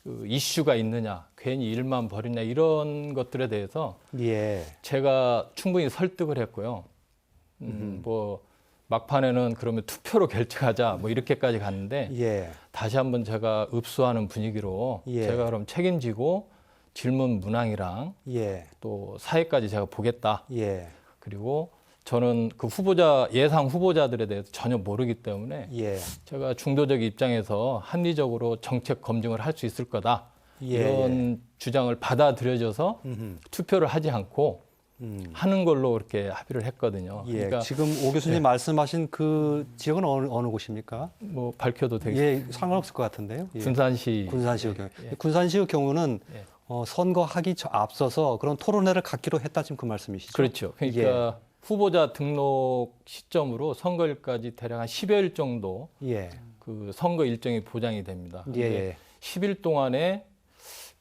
그 이슈가 있느냐? 괜히 일만 벌이냐? 이런 것들에 대해서 예. 제가 충분히 설득을 했고요. 뭐 막판에는 그러면 투표로 결정하자 뭐 이렇게까지 갔는데 예. 다시 한번 제가 읍수하는 분위기로 예. 제가 그럼 책임지고 질문 문항이랑 예. 또 사회까지 제가 보겠다. 예. 그리고 저는 그 예상 후보자들에 대해서 전혀 모르기 때문에 예. 제가 중도적 입장에서 합리적으로 정책 검증을 할 수 있을 거다. 예. 이런 주장을 받아들여져서 투표를 하지 않고 하는 걸로 그렇게 합의를 했거든요. 예, 그러니까 지금 오 교수님 말씀하신 그 지역은 어느 곳입니까? 뭐 밝혀도 되겠습니다. 예, 상관없을 것 같은데요. 예. 군산시 군산시의 경우. 군산시의 경우는 예. 선거하기 앞서서 그런 토론회를 갖기로 했다 지금 그 말씀이시죠? 그렇죠. 그러니까 후보자 등록 시점으로 선거일까지 대략 한 10여일 정도 예. 그 선거 일정이 보장이 됩니다. 예. 근데 10일 동안에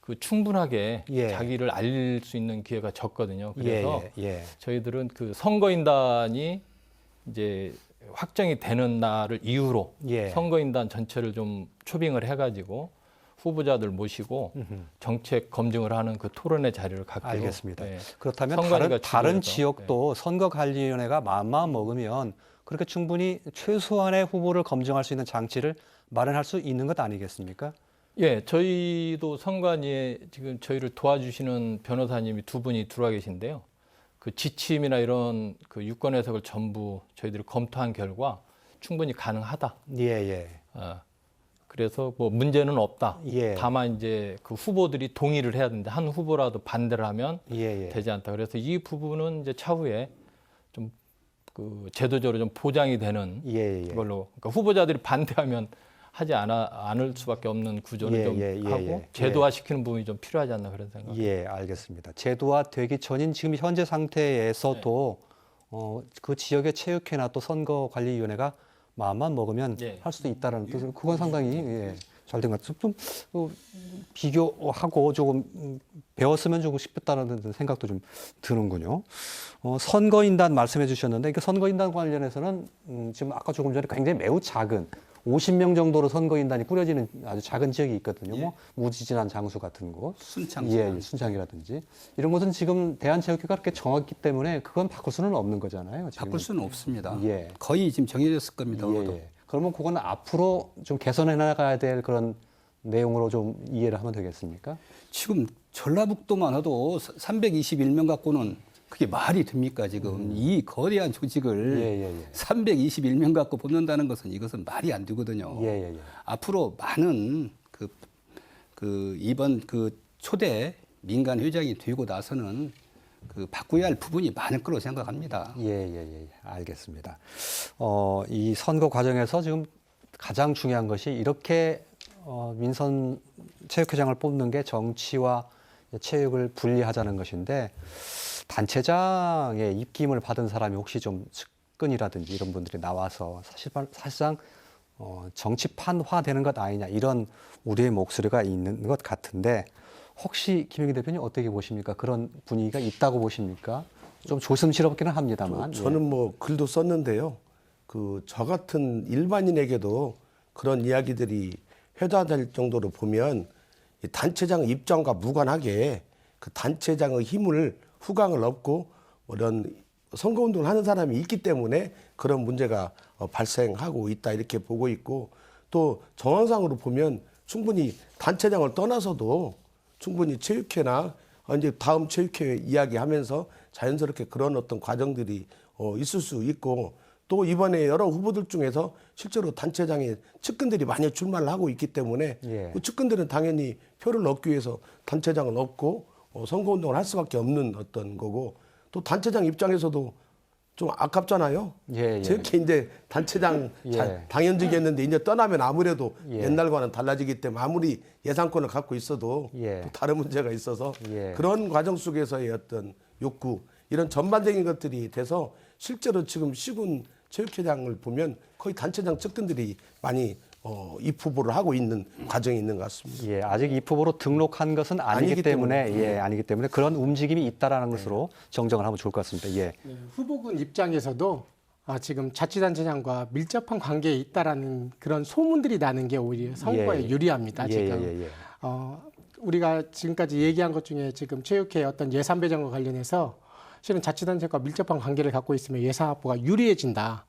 그 충분하게 예. 자기를 알릴 수 있는 기회가 적거든요. 그래서 예. 저희들은 그 선거인단이 이제 확정이 되는 날을 이유로 예. 선거인단 전체를 좀 초빙을 해가지고 후보자들 모시고 정책 검증을 하는 그 토론회 자리를 갖기로. 알겠습니다. 네. 그렇다면 선관위가 다른 주도해서, 지역도 선거관리위원회가 마음만 먹으면 그렇게 충분히 최소한의 후보를 검증할 수 있는 장치를 마련할 수 있는 것 아니겠습니까? 예, 저희도 선관위에 지금 저희를 도와주시는 변호사님이 두 분이 들어와 계신데요. 그 지침이나 이런 그 유권 해석을 전부 저희들이 검토한 결과 충분히 가능하다. 예. 그래서 뭐 문제는 없다. 예. 다만 이제 그 후보들이 동의를 해야 되는데 한 후보라도 반대를 하면 예. 되지 않다. 그래서 이 부분은 이제 차후에 좀 그 제도적으로 좀 보장이 되는 예. 그걸로 그러니까 후보자들이 반대하면 하지 않을 수밖에 없는 구조를 좀 하고 제도화시키는 부분이 좀 필요하지 않나 그런 생각. 예, 알겠습니다. 제도화되기 전인 지금 현재 상태에서도 그 지역의 체육회나 또 선거관리위원회가 마음만 먹으면 예. 할 수도 있다는 뜻은 그건 상당히 잘 된 것 같아요. 좀 비교하고 조금 배웠으면 좋고 싶다는 생각도 좀 드는군요. 선거인단 말씀해 주셨는데 그 선거인단 관련해서는 지금 아까 조금 전에 굉장히 매우 작은 50명 정도로 선거인단이 꾸려지는 아주 작은 지역이 있거든요. 뭐 무지진한 장수 같은 곳, 순창이라든지 이런 곳은 지금 대한체육회가 그렇게 정했기 때문에 그건 바꿀 수는 없는 거잖아요. 지금. 바꿀 수는 없습니다. 예. 거의 지금 정해졌을 겁니다. 그러면 그건 앞으로 좀 개선해 나가야 될 그런 내용으로 좀 이해를 하면 되겠습니까? 지금 전라북도만 해도 321명 갖고는 그게 말이 됩니까 지금 이 거대한 조직을 321명 갖고 뽑는다는 것은 이것은 말이 안 되거든요. 앞으로 많은 이번 그 초대 민간 회장이 되고 나서는 그 바꿔야 할 부분이 많을 거로 생각합니다. 알겠습니다. 이 선거 과정에서 지금 가장 중요한 것이 이렇게 민선 체육회장을 뽑는 게 정치와 체육을 분리하자는 것인데 단체장의 입김을 받은 사람이 혹시 좀 측근이라든지 이런 분들이 나와서 사실상 정치판화되는 것 아니냐 이런 우려의 목소리가 있는 것 같은데 혹시 김영희 대표님 어떻게 보십니까? 그런 분위기가 있다고 보십니까? 좀 조심스럽기는 합니다만. 저는 뭐 글도 썼는데요. 저 같은 일반인에게도 그런 이야기들이 회자될 정도로 보면 이 단체장 입장과 무관하게 그 단체장의 힘을 후광을 얻고 이런 선거운동을 하는 사람이 있기 때문에 그런 문제가 발생하고 있다 이렇게 보고 있고 또 정황상으로 보면 충분히 단체장을 떠나서도 충분히 체육회나 이제 다음 체육회 이야기하면서 자연스럽게 그런 어떤 과정들이 있을 수 있고 또 이번에 여러 후보들 중에서 실제로 단체장에 측근들이 많이 출마를 하고 있기 때문에 그 측근들은 당연히 표를 얻기 위해서 단체장을 얻고 선거운동을 할 수밖에 없는 어떤 거고 또 단체장 입장에서도 좀 아깝잖아요. 저렇게 이제 단체장 당연직이었는데 이제 떠나면 아무래도 옛날과는 달라지기 때문에 아무리 예산권을 갖고 있어도 또 다른 문제가 있어서 그런 과정 속에서의 어떤 욕구 이런 전반적인 것들이 돼서 실제로 지금 시군 체육회장을 보면 거의 단체장 측근들이 많이 입후보를 하고 있는 과정이 있는 것 같습니다. 아직 입후보로 등록한 것은 아니기 때문에 아니기 때문에 그런 움직임이 있다라는 것으로 정정을 하면 좋을 것 같습니다. 후보군 입장에서도 지금 자치단체장과 밀접한 관계에 있다라는 그런 소문들이 나는 게 오히려 선거에 유리합니다. 지금 우리가 지금까지 얘기한 것 중에 지금 체육회 어떤 예산 배정과 관련해서 실은 자치단체과 밀접한 관계를 갖고 있으면 예산 확보가 유리해진다.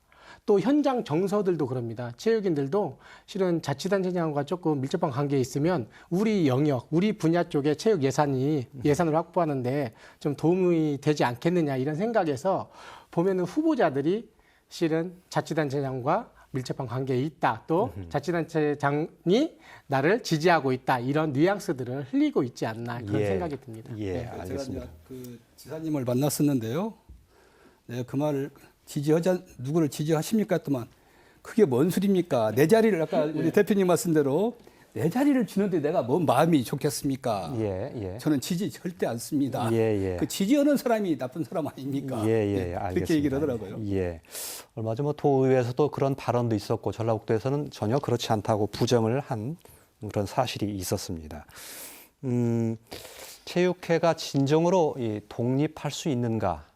또 현장 정서들도 그럽니다. 체육인들도 실은 자치단체장과 조금 밀접한 관계에 있으면 우리 영역, 우리 분야 쪽에 체육 예산을 확보하는데 좀 도움이 되지 않겠느냐 이런 생각에서 보면은 후보자들이 실은 자치단체장과 밀접한 관계에 있다. 또 자치단체장이 나를 지지하고 있다. 이런 뉘앙스들을 흘리고 있지 않나 그런 예. 생각이 듭니다. 예, 네. 제가 알겠습니다. 이제 그 지사님을 만났었는데요. 네, 그 말을 누구를 지지하십니까 했더만 그게 뭔 소리입니까? 내 자리를 아까 우리 대표님 말씀대로 내 자리를 주는데 내가 뭔 마음이 좋겠습니까? 예, 예. 저는 지지 절대 않습니다. 예, 예. 그 지지하는 사람이 나쁜 사람 아닙니까? 예, 예, 네, 알겠습니다. 그렇게 얘기를 하더라고요. 예. 얼마 전 뭐 도의회에서도 그런 발언도 있었고 전라북도에서는 전혀 그렇지 않다고 부정을 한 그런 사실이 있었습니다. 체육회가 진정으로 이 독립할 수 있는가?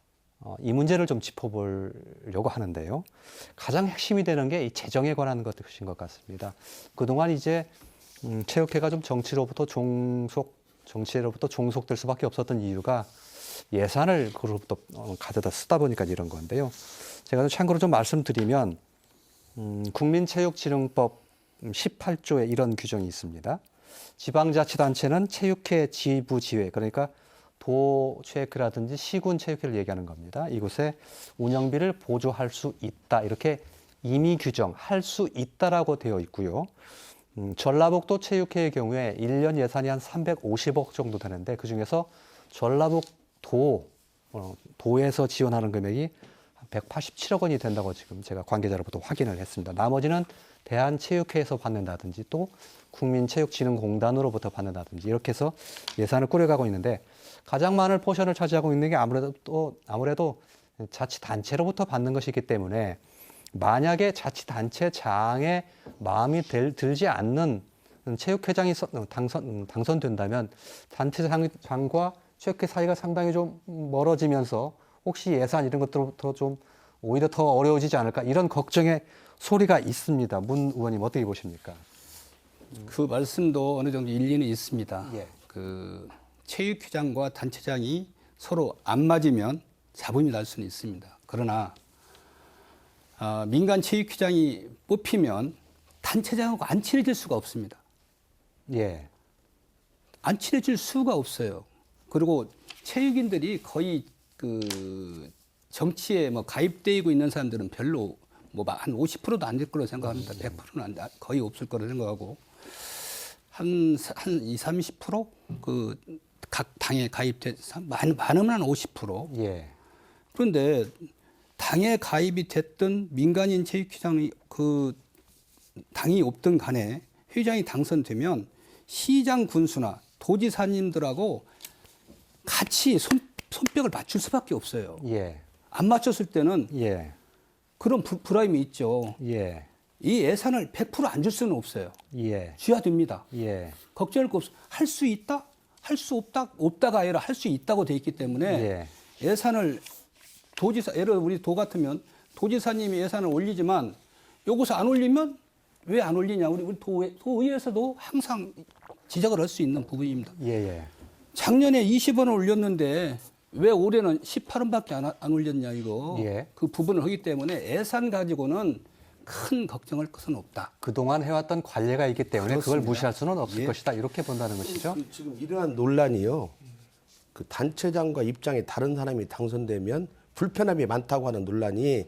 이 문제를 좀 짚어보려고 하는데요. 가장 핵심이 되는 게 이 재정에 관한 것인 것 같습니다. 그동안 이제 체육회가 좀 정치로부터 종속될 수밖에 없었던 이유가 예산을 그로부터 가져다 쓰다 보니까 이런 건데요. 제가 참고로 좀 말씀드리면 국민체육진흥법 18조에 이런 규정이 있습니다. 지방자치단체는 체육회 지부지회, 그러니까 도체육회라든지 시군체육회를 얘기하는 겁니다. 이곳에 운영비를 보조할 수 있다. 이렇게 임의 규정할 수 있다라고 되어 있고요. 전라북도 체육회의 경우에 1년 예산이 한 350억 정도 되는데 그중에서 전라북도에서 지원하는 금액이 187억 원이 된다고 지금 제가 관계자로부터 확인을 했습니다. 나머지는 대한체육회에서 받는다든지 또 국민체육진흥공단으로부터 받는다든지 이렇게 해서 예산을 꾸려가고 있는데 가장 많은 포션을 차지하고 있는 게 아무래도 자치단체로부터 받는 것이기 때문에 만약에 자치단체장의 마음이 들지 않는 체육회장이 당선된다면 단체장과 체육회 사이가 상당히 좀 멀어지면서 혹시 예산 이런 것들부터 좀 오히려 더 어려워지지 않을까 이런 걱정의 소리가 있습니다. 문 의원님 어떻게 보십니까? 그 말씀도 어느 정도 일리는 있습니다. 예. 그 체육회장과 단체장이 서로 안 맞으면 잡음이 날 수는 있습니다. 그러나 민간 체육회장이 뽑히면 단체장하고 안 친해질 수가 없습니다. 예. 안 친해질 수가 없어요. 그리고 체육인들이 거의 그 정치에 뭐 가입되고 있는 사람들은 별로 뭐 한 50%도 안 될 거라고 생각합니다. 100%는 거의 없을 거라고 생각하고 한 20-30% 그 각 당에 가입돼서 많으면 한 50%. 예. 그런데 당에 가입이 됐든 민간인 체육회장이 그 당이 없든 간에 회장이 당선되면 시장 군수나 도지사님들하고 같이 손뼉을 맞출 수밖에 없어요. 예. 안 맞췄을 때는 예. 그런 불화임이 있죠. 예. 이 예산을 100% 안 줄 수는 없어요. 예. 쥐어야 됩니다. 예. 걱정할 거 없어. 할 수 있다? 할 수 없다? 없다가 아니라 할 수 있다고 돼 있기 때문에 예. 예산을 예를 우리 도 같으면 도지사님이 예산을 올리지만 여기서 안 올리면 왜 안 올리냐. 우리 도의회에서도 항상 지적을 할 수 있는 부분입니다. 예. 예. 작년에 20원을 올렸는데 왜 올해는 18원밖에 안 올렸냐 이거. 예. 그 부분을 하기 때문에 예산 가지고는 큰 걱정할 것은 없다. 그동안 해왔던 관례가 있기 때문에 그걸 그렇습니다. 무시할 수는 없을 예. 것이다. 이렇게 본다는 것이죠. 지금 이러한 논란이요. 그 단체장과 입장이 다른 사람이 당선되면 불편함이 많다고 하는 논란이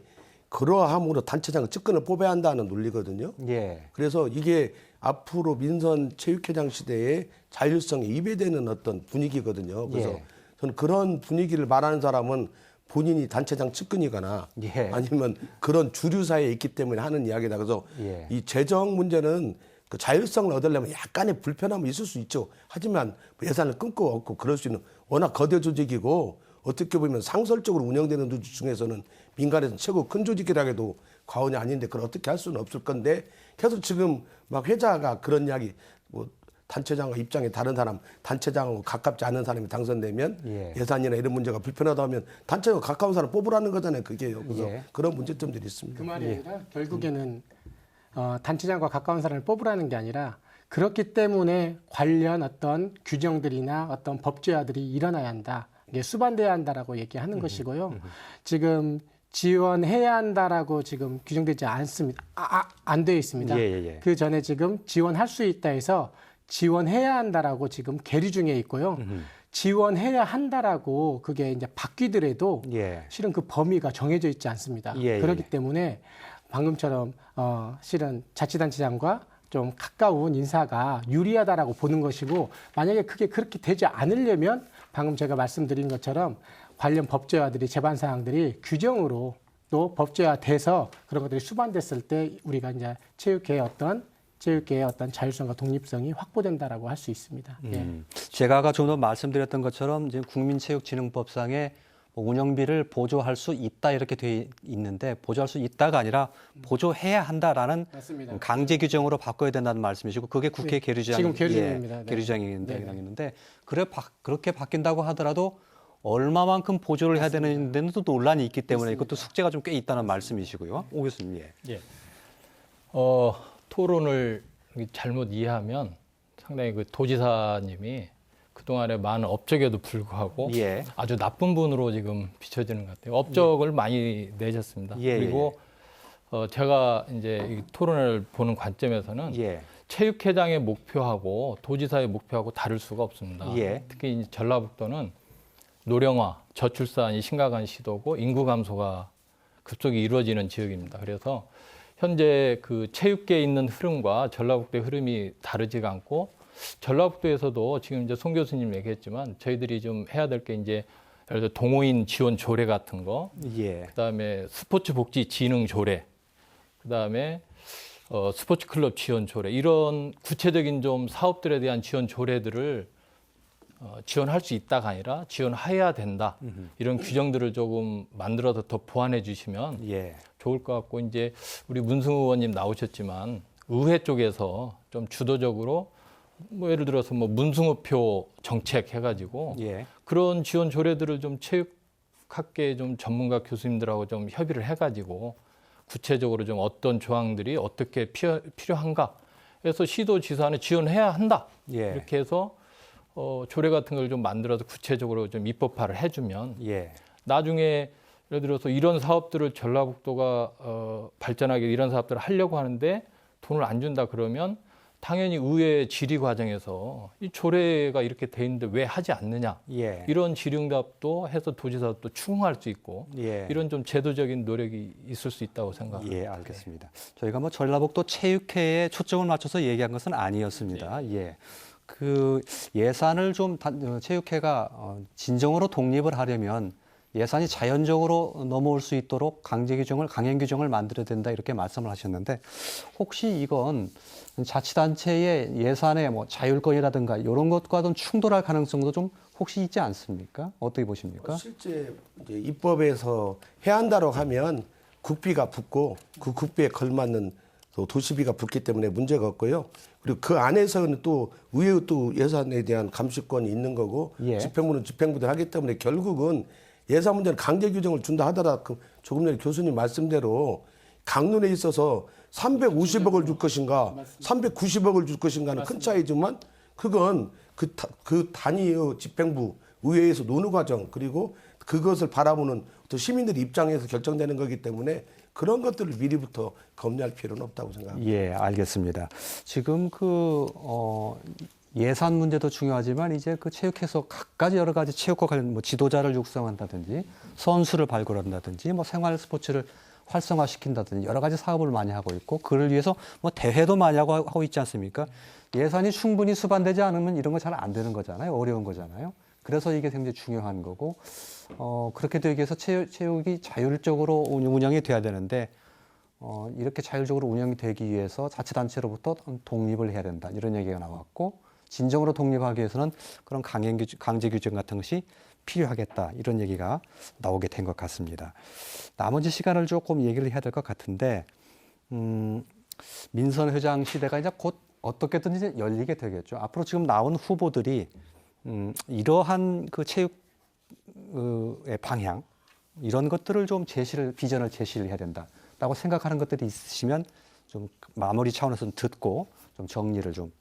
그러함으로 단체장을 측근을 뽑아야 한다는 논리거든요. 예. 그래서 이게 앞으로 민선 체육회장 시대에 자율성이 위배되는 어떤 분위기거든요. 그래서 예. 저는 그런 분위기를 말하는 사람은 본인이 단체장 측근이거나 예. 아니면 그런 주류사에 있기 때문에 하는 이야기다. 그래서 예. 이 재정 문제는 그 자율성을 얻으려면 약간의 불편함이 있을 수 있죠. 하지만 예산을 끊고 없고 그럴 수 있는 워낙 거대 조직이고 어떻게 보면 상설적으로 운영되는 조직 중에서는 민간에서 최고 큰 조직이라 해도 과언이 아닌데 그걸 어떻게 할 수는 없을 건데 계속 지금 막 회자가 그런 이야기 뭐 단체장과 입장이 다른 사람, 단체장하고 가깝지 않은 사람이 당선되면 예. 예산이나 이런 문제가 불편하다 하면 단체장과 가까운 사람 뽑으라는 거잖아요. 그게요. 그래서 예. 그런 문제점들이 있습니다. 그 말이 아니라 결국에는 단체장과 가까운 사람을 뽑으라는 게 아니라 그렇기 때문에 관련 어떤 규정들이나 어떤 법제화들이 일어나야 한다. 이게 수반돼야 한다라고 얘기하는 것이고요. 지금 지원해야 한다라고 지금 규정되지 않습니다. 안 되어 있습니다. 예. 그 전에 지금 지원할 수 있다 해서 지원해야 한다라고 지금 계류 중에 있고요. 지원해야 한다라고 그게 이제 바뀌더라도 예. 실은 그 범위가 정해져 있지 않습니다. 예. 그렇기 때문에 방금처럼 실은 자치단체장과 좀 가까운 인사가 유리하다라고 보는 것이고, 만약에 그게 그렇게 되지 않으려면 방금 제가 말씀드린 것처럼 관련 법제화들이 제반 사항들이 규정으로 또 법제화돼서 그런 것들이 수반됐을 때 우리가 이제 체육계의 어떤 자율성과 독립성이 확보된다라고 할 수 있습니다. 예. 제가 아까 좀 더 말씀드렸던 것처럼 지금 국민체육진흥법상에 운영비를 보조할 수 있다 이렇게 돼 있는데, 보조할 수 있다가 아니라 보조해야 한다라는 맞습니다. 강제 규정으로 바꿔야 된다는 말씀이시고, 그게 국회 계류장 지금 계류중입니다. 네. 계류장인데 그렇게 바뀐다고 하더라도 얼마만큼 보조를 해야 되는 데는 또 논란이 있기 때문에 이것도 숙제가 좀 꽤 있다는 말씀이시고요. 오 교수님. 예. 토론을 잘못 이해하면 상당히 그 도지사님이 그동안에 많은 업적에도 불구하고 예. 아주 나쁜 분으로 지금 비춰지는 것 같아요. 업적을 많이 내셨습니다. 예, 그리고 제가 이제 이 토론을 보는 관점에서는 예. 체육회장의 목표하고 도지사의 목표하고 다를 수가 없습니다. 예. 특히 이제 전라북도는 노령화, 저출산이 심각한 시도고 인구 감소가 급속히 이루어지는 지역입니다. 그래서 현재 그 체육계에 있는 흐름과 전라북도의 흐름이 다르지가 않고, 전라북도에서도 지금 이제 송 교수님 얘기했지만 저희들이 좀 해야 될 게 이제 예를 들어 동호인 지원 조례 같은 거, 예. 그다음에 스포츠 복지 진흥 조례, 그다음에 스포츠 클럽 지원 조례, 이런 구체적인 좀 사업들에 대한 지원 조례들을 지원할 수 있다가 아니라 지원해야 된다. 이런 규정들을 조금 만들어서 더 보완해 주시면 예. 좋을 것 같고, 이제 우리 문승우 의원님 나오셨지만 의회 쪽에서 좀 주도적으로 뭐 예를 들어서 뭐 문승우표 정책 해가지고 예. 그런 지원 조례들을 좀 체육학계 좀 전문가 교수님들하고 좀 협의를 해가지고 구체적으로 좀 어떤 조항들이 어떻게 필요한가 해서 시도지사는 지원해야 한다. 예. 이렇게 해서 조례 같은 걸 좀 만들어서 구체적으로 좀 입법화를 해주면 예. 나중에 예를 들어서 이런 사업들을 전라북도가 발전하게 이런 사업들을 하려고 하는데 돈을 안 준다 그러면 당연히 의회 질의 과정에서 이 조례가 이렇게 돼 있는데 왜 하지 않느냐, 예. 이런 질의응답도 해서 도지사도 추궁할 수 있고 예. 이런 좀 제도적인 노력이 있을 수 있다고 생각합니다. 예, 알겠습니다. 저희가 뭐 전라북도 체육회에 초점을 맞춰서 얘기한 것은 아니었습니다. 예. 그 예산을 좀 체육회가 진정으로 독립을 하려면 예산이 자연적으로 넘어올 수 있도록 강행 규정을 만들어야 된다 이렇게 말씀을 하셨는데, 혹시 이건 자치단체의 예산의 뭐 자율권이라든가 이런 것과 좀 충돌할 가능성도 좀 혹시 있지 않습니까? 어떻게 보십니까? 실제 이제 입법에서 해야 한다고 하면 국비가 붙고 그 국비에 걸맞는 또 도시비가 붙기 때문에 문제가 없고요. 그리고 그 안에서는 또 의회 또 예산에 대한 감시권이 있는 거고, 예. 집행부는 집행부대로 하기 때문에 결국은 예산 문제는 강제 규정을 준다 하더라도 조금 전에 교수님 말씀대로 강론에 있어서 350억을 줄 것인가 390억을 줄 것인가는 큰 차이지만, 그건 그 단위의 집행부 의회에서 논의 과정, 그리고 그것을 바라보는 또 시민들의 입장에서 결정되는 거기 때문에 그런 것들을 미리부터 검토할 필요는 없다고 생각합니다. 예, 알겠습니다. 지금 예산 문제도 중요하지만 이제 그 체육회에서 각가지 여러 가지 체육과 관련 뭐 지도자를 육성한다든지 선수를 발굴한다든지 뭐 생활 스포츠를 활성화시킨다든지 여러 가지 사업을 많이 하고 있고, 그를 위해서 뭐 대회도 많이 하고 있지 않습니까? 예산이 충분히 수반되지 않으면 이런 거 잘 안 되는 거잖아요. 어려운 거잖아요. 그래서 이게 굉장히 중요한 거고, 그렇게 되기 위해서 체육이 자율적으로 운영이 돼야 되는데, 이렇게 자율적으로 운영이 되기 위해서 자치단체로부터 독립을 해야 된다 이런 얘기가 나왔고, 진정으로 독립하기 위해서는 그런 강제 규정 같은 것이 필요하겠다 이런 얘기가 나오게 된 것 같습니다. 나머지 시간을 조금 얘기를 해야 될 것 같은데, 민선 회장 시대가 이제 곧 어떻게든 이제 열리게 되겠죠. 앞으로 지금 나온 후보들이 이러한 그 체육의 방향 이런 것들을 좀 비전을 제시를 해야 된다라고 생각하는 것들이 있으시면 좀 마무리 차원에서 좀 듣고 좀 정리를 좀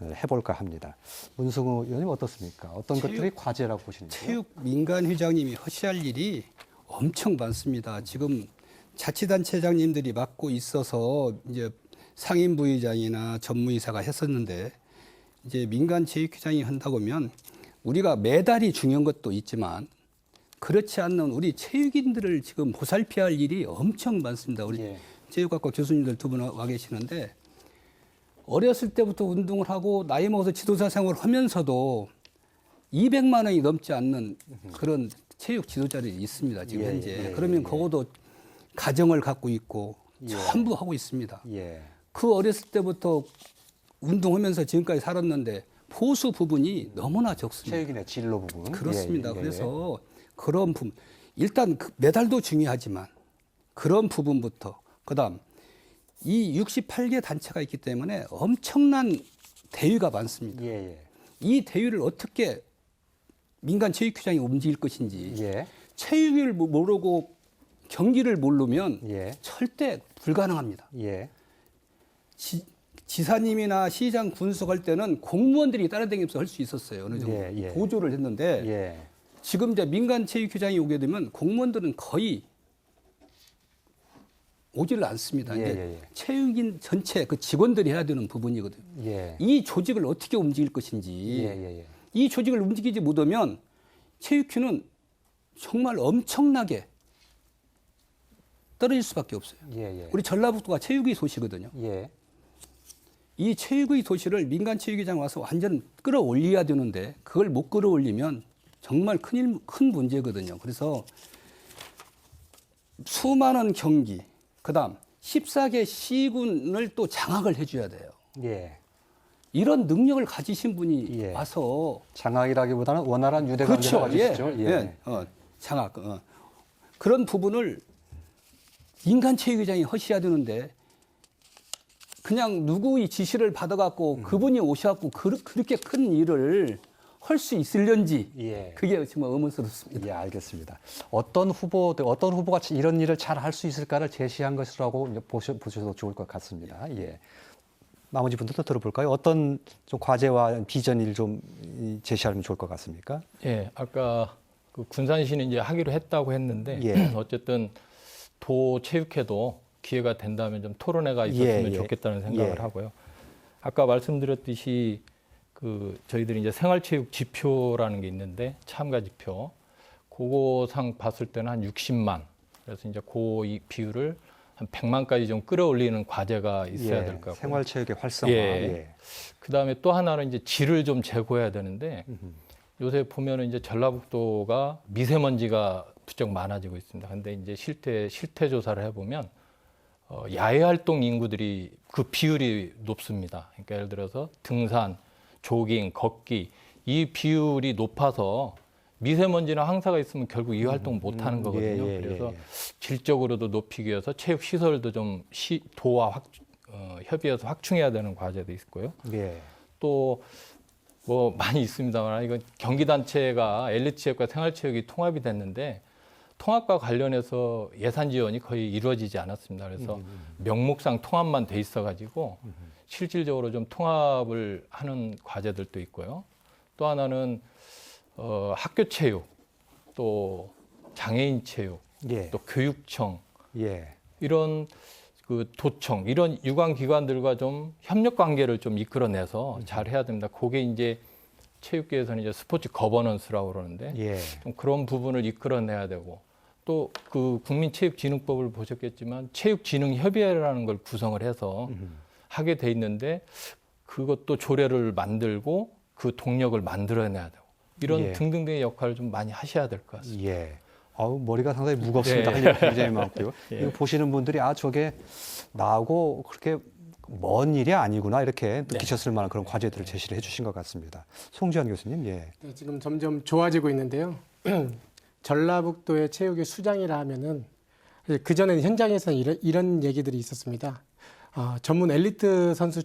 해볼까 합니다. 문승우 의원님 어떻습니까? 어떤 것들이 과제라고 보시는지요? 체육 민간 회장님이 허시할 일이 엄청 많습니다. 지금 자치단체장님들이 맡고 있어서 이제 상임 부의장이나 전무이사가 했었는데, 이제 민간 체육회장이 한다고 하면 우리가 메달이 중요한 것도 있지만 그렇지 않는 우리 체육인들을 지금 보살펴야 할 일이 엄청 많습니다. 우리 예. 체육학과 교수님들 두 분 와 계시는데 어렸을 때부터 운동을 하고 나이 먹어서 지도자 생활을 하면서도 200만 원이 넘지 않는 그런 체육 지도자들이 있습니다. 지금 예, 현재. 예, 그러면 예. 적어도 가정을 갖고 있고 예. 전부 하고 있습니다. 예. 그 어렸을 때부터 운동하면서 지금까지 살았는데 보수 부분이 너무나 적습니다. 체육인의 진로 부분. 그렇습니다. 예, 예, 예. 그래서 그런 부분, 일단 그 메달도 중요하지만 그런 부분부터 그다음 이 68개 단체가 있기 때문에 엄청난 대위가 많습니다. 예, 예. 이 대위를 어떻게 민간 체육회장이 움직일 것인지 예. 체육을 모르고 경기를 모르면 예. 절대 불가능합니다. 예. 지사님이나 시장 군수할 때는 공무원들이 따라다니면서 할 수 있었어요. 어느 정도 예, 예. 보조를 했는데 예. 지금 이제 민간 체육회장이 오게 되면 공무원들은 거의 오지를 않습니다. 예, 이제 예, 예. 체육인 전체 그 직원들이 해야 되는 부분이거든요. 예. 이 조직을 어떻게 움직일 것인지 예, 예, 예. 이 조직을 움직이지 못하면 체육회는 정말 엄청나게 떨어질 수밖에 없어요. 예, 예. 우리 전라북도가 체육의 도시거든요. 예. 이 체육의 도시를 민간 체육회장 와서 완전 끌어올려야 되는데 그걸 못 끌어올리면 정말 큰 문제거든요. 그래서 수많은 경기, 그다음 14개 시군을 또 장악을 해줘야 돼요. 예. 이런 능력을 가지신 분이 예. 와서 장악이라기보다는 원활한 유대 관계를 그렇죠. 가지시죠. 예. 장악. 그런 부분을 민간 체육회장이 하셔야 되는데 그냥 누구의 지시를 받아갖고 그분이 오셔갖고 그렇게 큰 일을 할 수 있을런지 예. 그게 정말 의문스럽습니다. 예, 알겠습니다. 어떤 후보가 이런 일을 잘 할 수 있을까를 제시한 것이라고 보셔도 좋을 것 같습니다. 예. 나머지 분들도 들어볼까요? 어떤 좀 과제와 비전을 좀 제시하면 좋을 것 같습니까? 예, 아까 그 군산시는 이제 하기로 했다고 했는데 예. 어쨌든 도 체육회도 기회가 된다면 좀 토론회가 있었으면 예, 예. 좋겠다는 생각을 예. 하고요. 아까 말씀드렸듯이 그 저희들이 이제 생활체육 지표라는 게 있는데 참가 지표 그거상 봤을 때는 한 60만 그래서 이제 그 비율을 한 100만까지 좀 끌어올리는 과제가 있어야 될 것 같고요. 생활체육의 활성화. 예. 예. 그다음에 또 하나는 이제 질을 좀 제고해야 되는데 요새 보면은 이제 전라북도가 미세먼지가 부쩍 많아지고 있습니다. 근데 이제 실태 조사를 해보면 야외 활동 인구들이 그 비율이 높습니다. 그러니까 예를 들어서 등산, 조깅, 걷기 이 비율이 높아서 미세먼지나 황사가 있으면 결국 이 활동 못 하는 거거든요. 그래서 질적으로도 높이기 위해서 체육 시설도 좀 도와 협의해서 확충해야 되는 과제도 있고요. 예. 또 뭐 많이 있습니다만 이건 경기단체가 엘리트체육과 생활체육이 통합이 됐는데 통합과 관련해서 예산 지원이 거의 이루어지지 않았습니다. 그래서 명목상 통합만 돼 있어가지고 실질적으로 좀 통합을 하는 과제들도 있고요. 또 하나는 학교 체육, 또 장애인 체육, 예. 또 교육청 예. 이런 그 도청 이런 유관 기관들과 좀 협력 관계를 좀 이끌어내서 잘 해야 됩니다. 그게 이제 체육계에서는 이제 스포츠 거버넌스라고 그러는데 예. 좀 그런 부분을 이끌어내야 되고 또 그 국민체육진흥법을 보셨겠지만 체육진흥협의회라는 걸 구성을 해서 하게 돼 있는데 그것도 조례를 만들고 그 동력을 만들어내야 되고 이런 예. 등등등의 역할을 좀 많이 하셔야 될 것 같습니다. 예. 머리가 상당히 무겁습니다. 네. 할 얘기 굉장히 많고요. 이거 보시는 분들이 저게 나하고 그렇게 먼 일이 아니구나 이렇게 느끼셨을 만한 그런 과제들을 제시를 해주신 것 같습니다. 송지환 교수님, 예. 네, 지금 점점 좋아지고 있는데요. 전라북도의 체육의 수장이라 하면은 그전에는 현장에서는 이런 얘기들이 있었습니다. 전문 엘리트 선수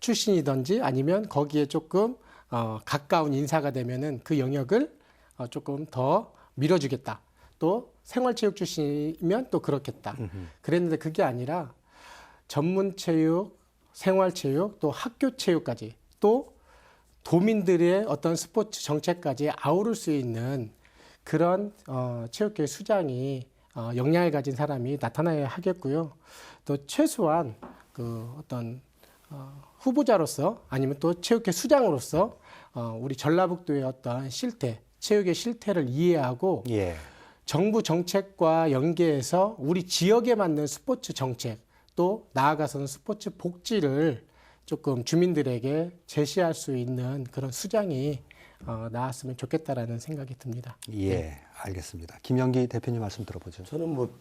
출신이든지 아니면 거기에 조금 가까운 인사가 되면은 그 영역을 조금 더 밀어주겠다. 또 생활체육 출신이면 또 그렇겠다. 그랬는데 그게 아니라 전문체육, 생활체육, 또 학교체육까지 또 도민들의 어떤 스포츠 정책까지 아우를 수 있는 그런 체육계 수장이 역량을 가진 사람이 나타나야 하겠고요. 또 최소한 그 어떤 후보자로서 아니면 또 체육계 수장으로서 우리 전라북도의 어떤 실태, 체육의 실태를 이해하고 예. 정부 정책과 연계해서 우리 지역에 맞는 스포츠 정책 또 나아가서는 스포츠 복지를 조금 주민들에게 제시할 수 있는 그런 수장이 나왔으면 좋겠다라는 생각이 듭니다. 예, 알겠습니다. 김영기 대표님 말씀 들어보죠. 저는 뭐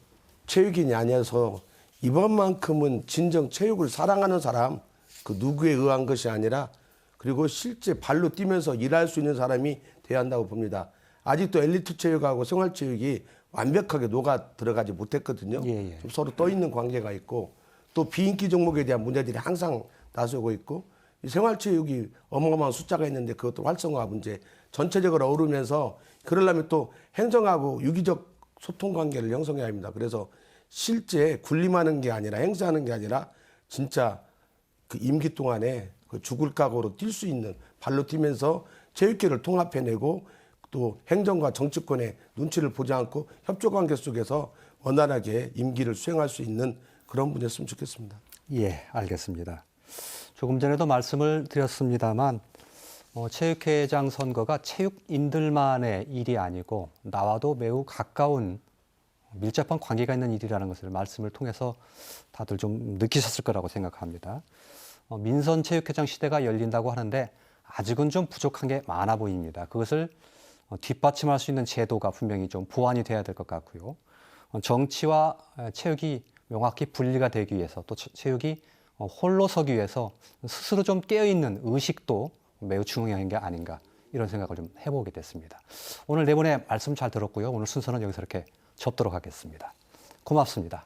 체육인이 아니어서 이번만큼은 진정 체육을 사랑하는 사람, 그 누구에 의한 것이 아니라 그리고 실제 발로 뛰면서 일할 수 있는 사람이 돼야 한다고 봅니다. 아직도 엘리트 체육하고 생활체육이 완벽하게 녹아 들어가지 못했거든요. 예, 예. 좀 서로 떠 있는 관계가 있고 또 비인기 종목에 대한 문제들이 항상 나서고 있고 이 생활체육이 어마어마한 숫자가 있는데 그것도 활성화 문제 전체적으로 어우르면서 그러려면 또 행정하고 유기적 소통 관계를 형성해야 합니다. 그래서 실제 군림하는 게 아니라 행사하는 게 아니라 진짜 그 임기 동안에 그 죽을 각오로 뛸 수 있는 발로 뛰면서 체육계를 통합해내고 또 행정과 정치권의 눈치를 보지 않고 협조관계 속에서 원활하게 임기를 수행할 수 있는 그런 분이었으면 좋겠습니다. 예, 알겠습니다. 조금 전에도 말씀을 드렸습니다만 체육회장 선거가 체육인들만의 일이 아니고 나와도 매우 가까운 밀접한 관계가 있는 일이라는 것을 말씀을 통해서 다들 좀 느끼셨을 거라고 생각합니다. 민선체육회장 시대가 열린다고 하는데 아직은 좀 부족한 게 많아 보입니다. 그것을 뒷받침할 수 있는 제도가 분명히 좀 보완이 돼야 될 것 같고요. 정치와 체육이 명확히 분리가 되기 위해서 또 체육이 홀로 서기 위해서 스스로 좀 깨어있는 의식도 매우 중요한 게 아닌가 이런 생각을 좀 해보게 됐습니다. 오늘 네 분의 말씀 잘 들었고요. 오늘 순서는 여기서 이렇게 접도록 하겠습니다. 고맙습니다.